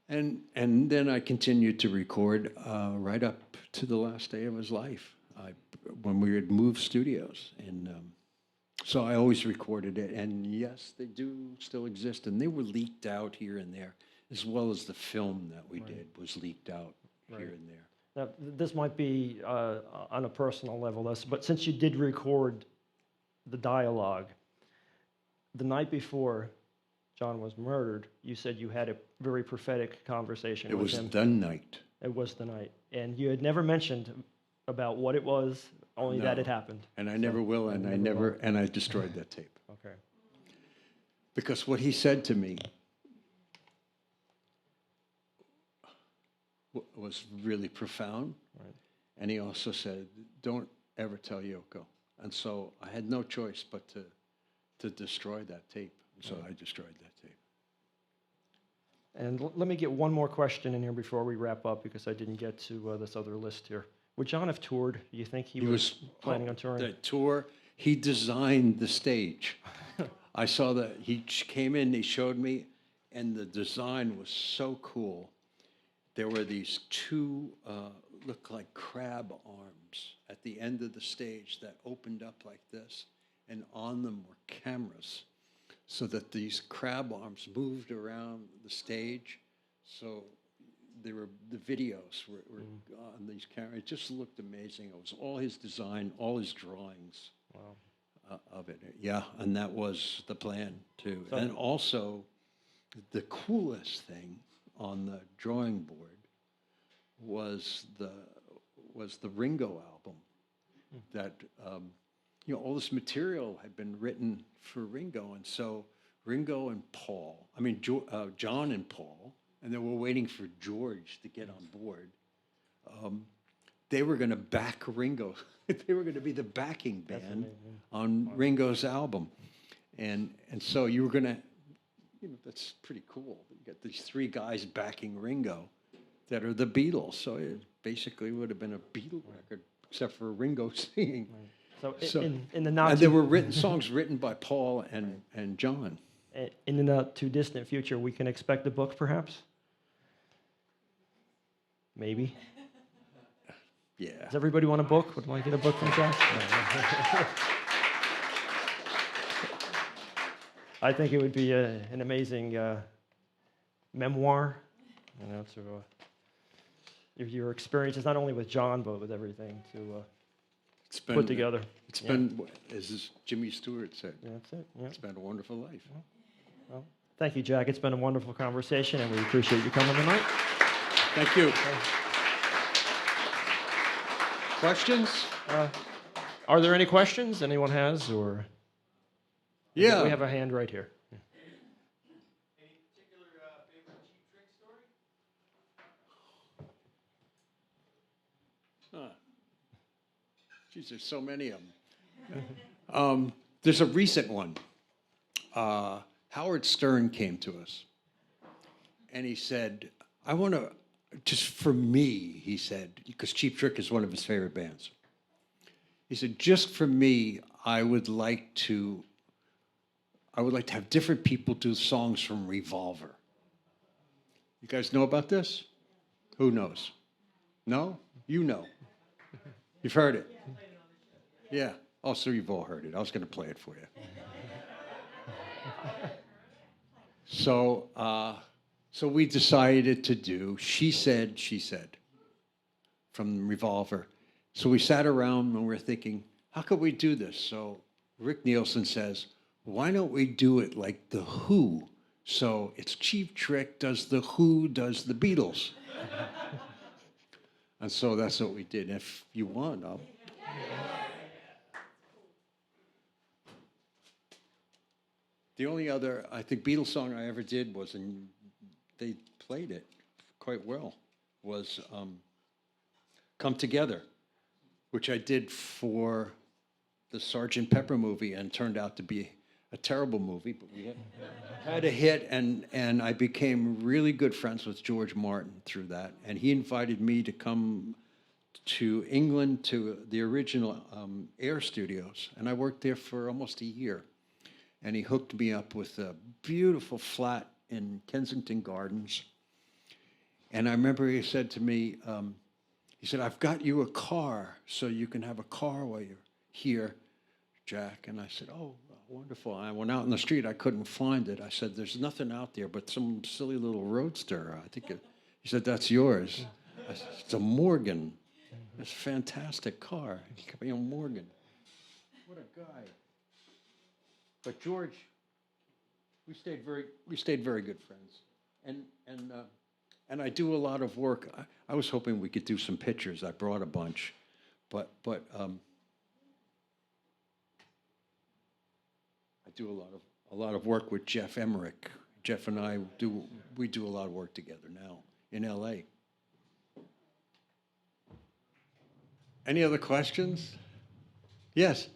Speaker 3: And then I continued to record right up to the last day of his life, when we had moved studios. And so I always recorded it. And yes, they do still exist. And they were leaked out here and there, as well as the film that we did was leaked out here and there.
Speaker 2: Now, this might be on a personal level, but since you did record the dialogue, the night before John was murdered, you said you had a very prophetic conversation with him.
Speaker 3: It was the night.
Speaker 2: It was the night. And you had never mentioned about what it was, only that it happened.
Speaker 3: And I never will, and I destroyed that tape.
Speaker 2: Okay.
Speaker 3: Because what he said to me was really profound.
Speaker 2: Right.
Speaker 3: And he also said, don't ever tell Yoko. And so I had no choice but to destroy that tape. So I destroyed that tape.
Speaker 2: And let me get one more question in here before we wrap up, because I didn't get to this other list here. Would John have toured? Do you think he was planning on touring?
Speaker 3: The tour, he designed the stage. I saw that he came in, he showed me, and the design was so cool. There were these 2 looked like crab arms at the end of the stage that opened up like this, and on them were cameras, so that these crab arms moved around the stage. So the videos were on these cameras. It just looked amazing. It was all his design, all his drawings of it. Yeah, and that was the plan too. So, and also, the coolest thing on the drawing board was the Ringo album. That all this material had been written for Ringo, and so Ringo and Paul, John and Paul, and they were waiting for George to get on board. They were going to back Ringo. They were going to be the backing band on Ringo's album, and so you were going to. That's pretty cool. You got these 3 guys backing Ringo that are the Beatles. So it basically would have been a Beatle record, except for Ringo singing.
Speaker 2: Right. So in the
Speaker 3: and
Speaker 2: not
Speaker 3: there
Speaker 2: too,
Speaker 3: were songs written by Paul and John.
Speaker 2: in the not too distant future, we can expect a book, perhaps. Maybe.
Speaker 3: Yeah.
Speaker 2: Does everybody want a book? Would want to get a book from Jack? I think it would be an amazing memoir. Your experiences, not only with John, but with everything to put together.
Speaker 3: It's been, as Jimmy Stewart said,
Speaker 2: That's it. Yeah.
Speaker 3: it's been a wonderful life.
Speaker 2: Well, thank you, Jack. It's been a wonderful conversation, and we appreciate you coming tonight.
Speaker 3: Thank you. Questions?
Speaker 2: Are there any questions anyone has, or?
Speaker 3: Yeah.
Speaker 2: We have a hand right here.
Speaker 4: Any particular favorite Cheap Trick story?
Speaker 3: Geez, there's so many of them. There's a recent one. Howard Stern came to us, and he said, I want to, just for me, he said, because Cheap Trick is one of his favorite bands. He said, just for me, I would like to have different people do songs from Revolver. You guys know about this? Who knows? No? You know. You've heard it? Yeah. Oh, so you've all heard it. I was going to play it for you. So we decided to do She Said, from Revolver. So we sat around and we're thinking, how could we do this? So Rick Nielsen says, why don't we do it like The Who? So it's Cheap Trick does The Who, does the Beatles. And so that's what we did. If you want, I'll... The only other, I think, Beatles song I ever did was, and they played it quite well, was Come Together, which I did for the Sgt. Pepper movie and turned out to be a terrible movie, but we had a hit, and I became really good friends with George Martin through that, and he invited me to come to England to the original Air Studios, and I worked there for almost a year. And he hooked me up with a beautiful flat in Kensington Gardens. And I remember he said to me, he said, I've got you a car so you can have a car while you're here, Jack. And I said, oh, wonderful. I went out in the street. I couldn't find it. I said, there's nothing out there but some silly little roadster. He said, that's yours. I said, it's a Morgan. It's a fantastic car. He kept me on Morgan. What a guy. But George, we stayed very good friends, and I do a lot of work. I was hoping we could do some pictures. I brought a bunch, but I do a lot of work with Jeff Emmerich. Jeff and I do a lot of work together now in L.A. Any other questions? Yes.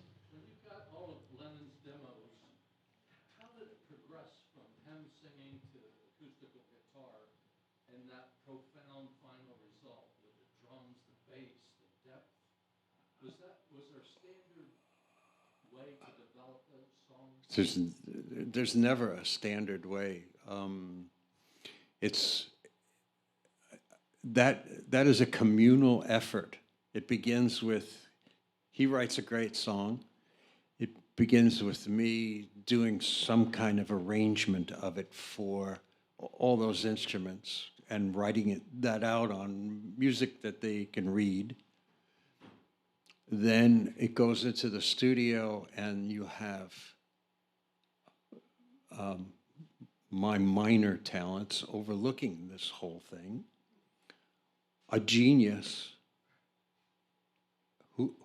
Speaker 3: There's never a standard way. That is a communal effort. It begins with, he writes a great song. It begins with me doing some kind of arrangement of it for all those instruments and writing that out on music that they can read. Then it goes into the studio and you have my minor talents overlooking this whole thing, a genius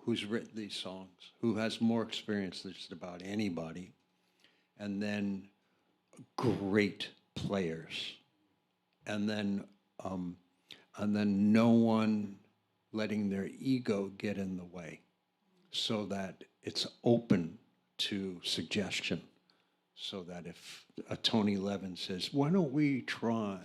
Speaker 3: who's written these songs, who has more experience than just about anybody, and then great players, and then no one letting their ego get in the way, so that it's open to suggestion. So that if a Tony Levin says, why don't we try?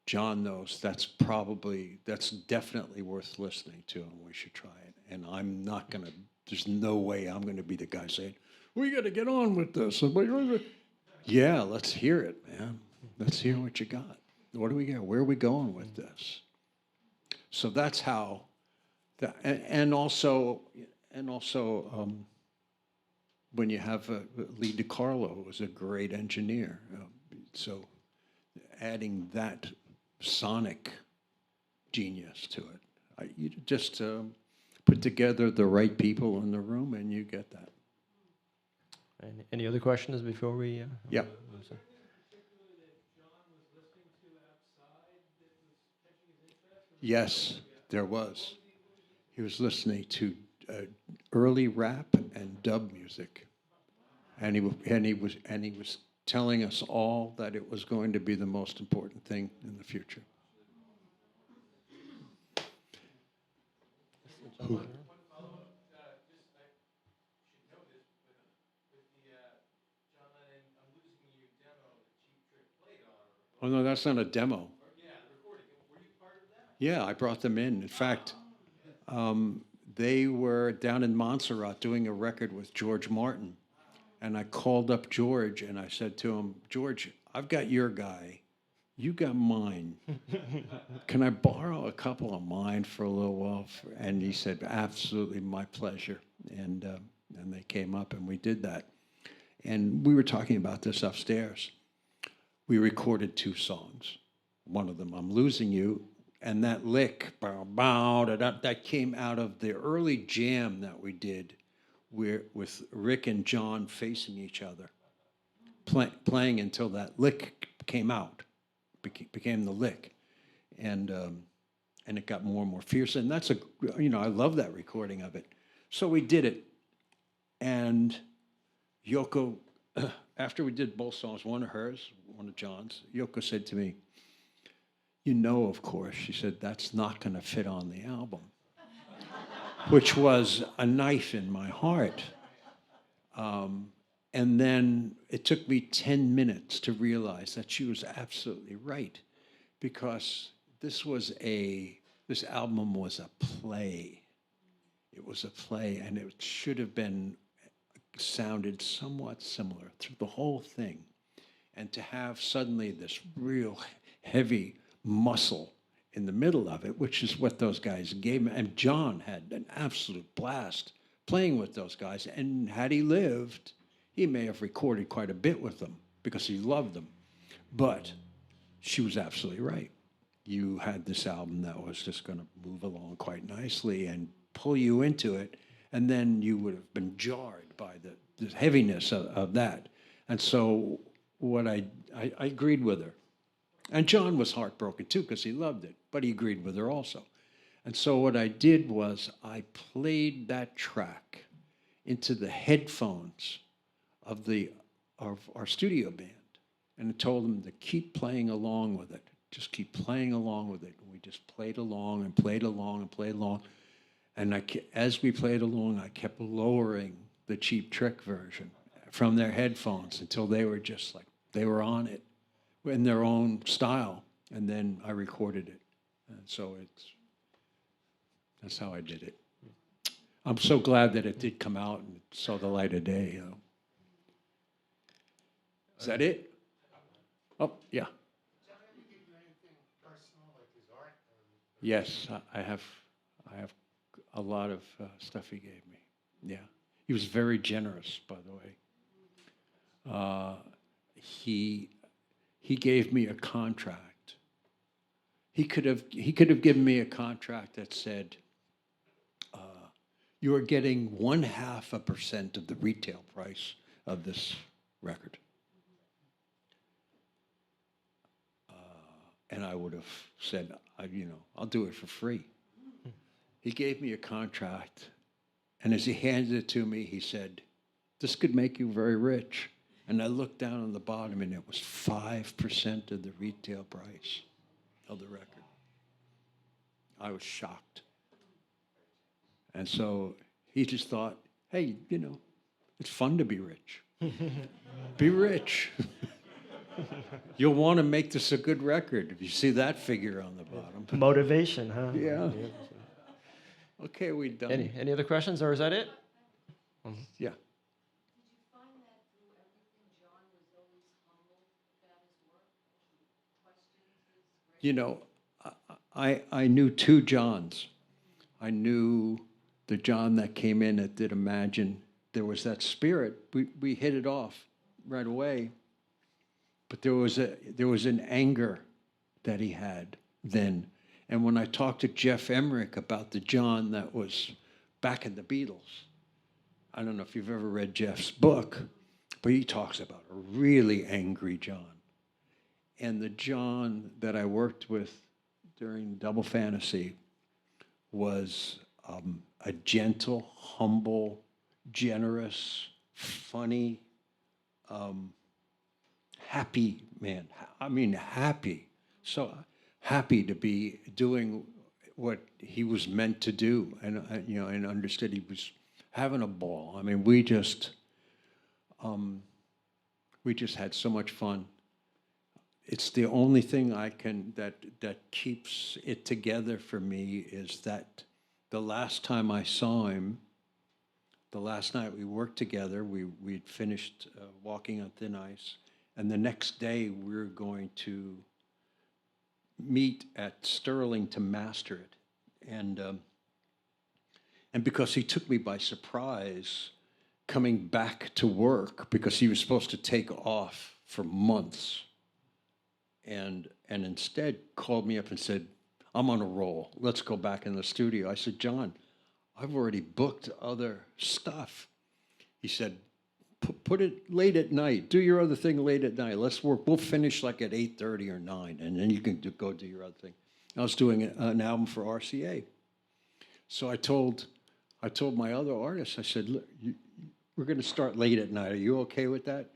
Speaker 3: John knows that's definitely worth listening to and we should try it. and I'm not going to, there's no way I'm going to be the guy saying, we got to get on with this. And, yeah, let's hear it, man. Let's hear what you got. What do we got? Where are we going with this? So that's how, and also, when you have Lee DiCarlo was a great engineer, so adding that sonic genius to it, you just put together the right people in the room, and you get that.
Speaker 2: Any other questions before we?
Speaker 3: Yeah. Yes, there was. He was listening to early rap and dub music, and he was telling us all that it was going to be the most important thing in the future. Who? Oh no, that's not a demo. Yeah, I brought them in. In fact, they were down in Montserrat doing a record with George Martin. And I called up George and I said to him, George, I've got your guy. You got mine. Can I borrow a couple of mine for a little while? And he said, absolutely, my pleasure. And they came up and we did that. And we were talking about this upstairs. We recorded 2 songs. One of them, I'm Losing You. And that lick, bow, bow, da, da, that came out of the early jam that we did with Rick and John facing each other, playing until that lick came out, became the lick. And it got more and more fierce. And that's I love that recording of it. So we did it. And Yoko, after we did both songs, one of hers, one of John's, Yoko said to me, of course, she said, that's not going to fit on the album, which was a knife in my heart. And then it took me 10 minutes to realize that she was absolutely right, because this album was a play. It was a play, and it should have sounded somewhat similar through the whole thing. And to have suddenly this real heavy muscle in the middle of it, which is what those guys gave me. And John had an absolute blast playing with those guys. And had he lived, he may have recorded quite a bit with them because he loved them. But she was absolutely right. You had this album that was just going to move along quite nicely and pull you into it. And then you would have been jarred by the heaviness of that. And so what I agreed with her. And John was heartbroken too because he loved it, but he agreed with her also. And so what I did was I played that track into the headphones of our studio band, and I told them to keep playing along with it. Just keep playing along with it. And we just played along and played along and played along. And as we played along, I kept lowering the Cheap Trick version from their headphones until they were just like, they were on it in their own style, and then I recorded it. And so that's how I did it. I'm so glad that it did come out and saw the light of day. Is that it? Oh, yeah. Yes, I have a lot of stuff he gave me. Yeah, he was very generous, by the way. He gave me a contract. He could have given me a contract that said, you are getting 0.5% of the retail price of this record. And I would have said, I'll do it for free. He gave me a contract, and as he handed it to me, he said, this could make you very rich. And I looked down on the bottom, and it was 5% of the retail price of the record. I was shocked. And so he just thought, hey, it's fun to be rich. Be rich. You'll want to make this a good record if you see that figure on the bottom.
Speaker 2: Motivation, huh?
Speaker 3: Yeah. Okay, we done.
Speaker 2: Any other questions, or is that it?
Speaker 3: Yeah. You know, I knew two Johns. I knew the John that came in that did Imagine. There was that spirit. We hit it off right away. But there was an anger that he had then. And when I talked to Jeff Emmerich about the John that was back in the Beatles, I don't know if you've ever read Jeff's book, but he talks about a really angry John. And the John that I worked with during Double Fantasy was a gentle, humble, generous, funny, happy man. I mean, happy. So happy to be doing what he was meant to do, and and understood he was having a ball. I mean, we just had so much fun. It's the only thing that keeps it together for me is that the last time I saw him, the last night we worked together, we'd finished Walking on Thin Ice, and the next day we were going to meet at Sterling to master it. And because he took me by surprise coming back to work, because he was supposed to take off for months, and instead called me up and said, I'm on a roll. Let's go back in the studio. I said, John, I've already booked other stuff. He said, put it late at night. Do your other thing late at night. Let's work. We'll finish like at 8:30 or 9, and then you can go do your other thing. I was doing an album for RCA. So I told my other artists, I said, look, we're going to start late at night. Are you okay with that?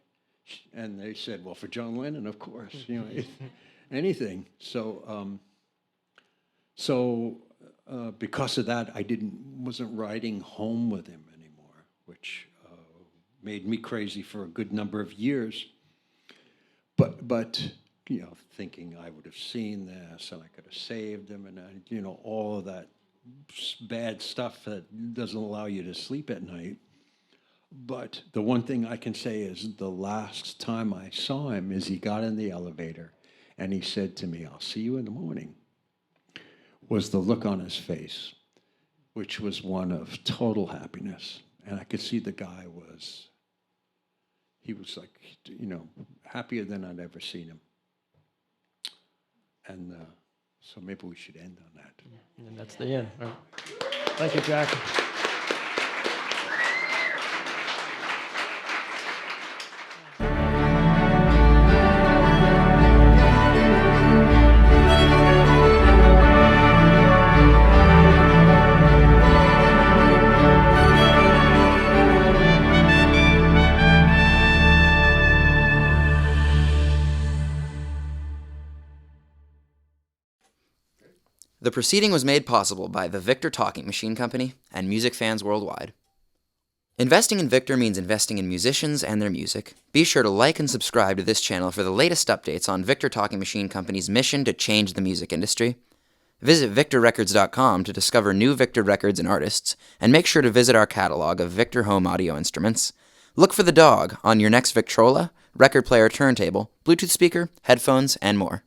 Speaker 3: And they said, well, for John Lennon, of course, anything. So because of that, I wasn't riding home with him anymore, which made me crazy for a good number of years. But thinking I would have seen this and I could have saved him, and all of that bad stuff that doesn't allow you to sleep at night. But the one thing I can say is the last time I saw him is he got in the elevator and he said to me, I'll see you in the morning, was the look on his face, which was one of total happiness. And I could see the guy was like, happier than I'd ever seen him. And so maybe we should end on that.
Speaker 2: And that's the end. All right. Thank you, Jack.
Speaker 5: The proceeding was made possible by the Victor Talking Machine Company and music fans worldwide. Investing in Victor means investing in musicians and their music. Be sure to like and subscribe to this channel for the latest updates on Victor Talking Machine Company's mission to change the music industry. Visit VictorRecords.com to discover new Victor records and artists, and make sure to visit our catalog of Victor home audio instruments. Look for the dog on your next Victrola, record player turntable, Bluetooth speaker, headphones, and more.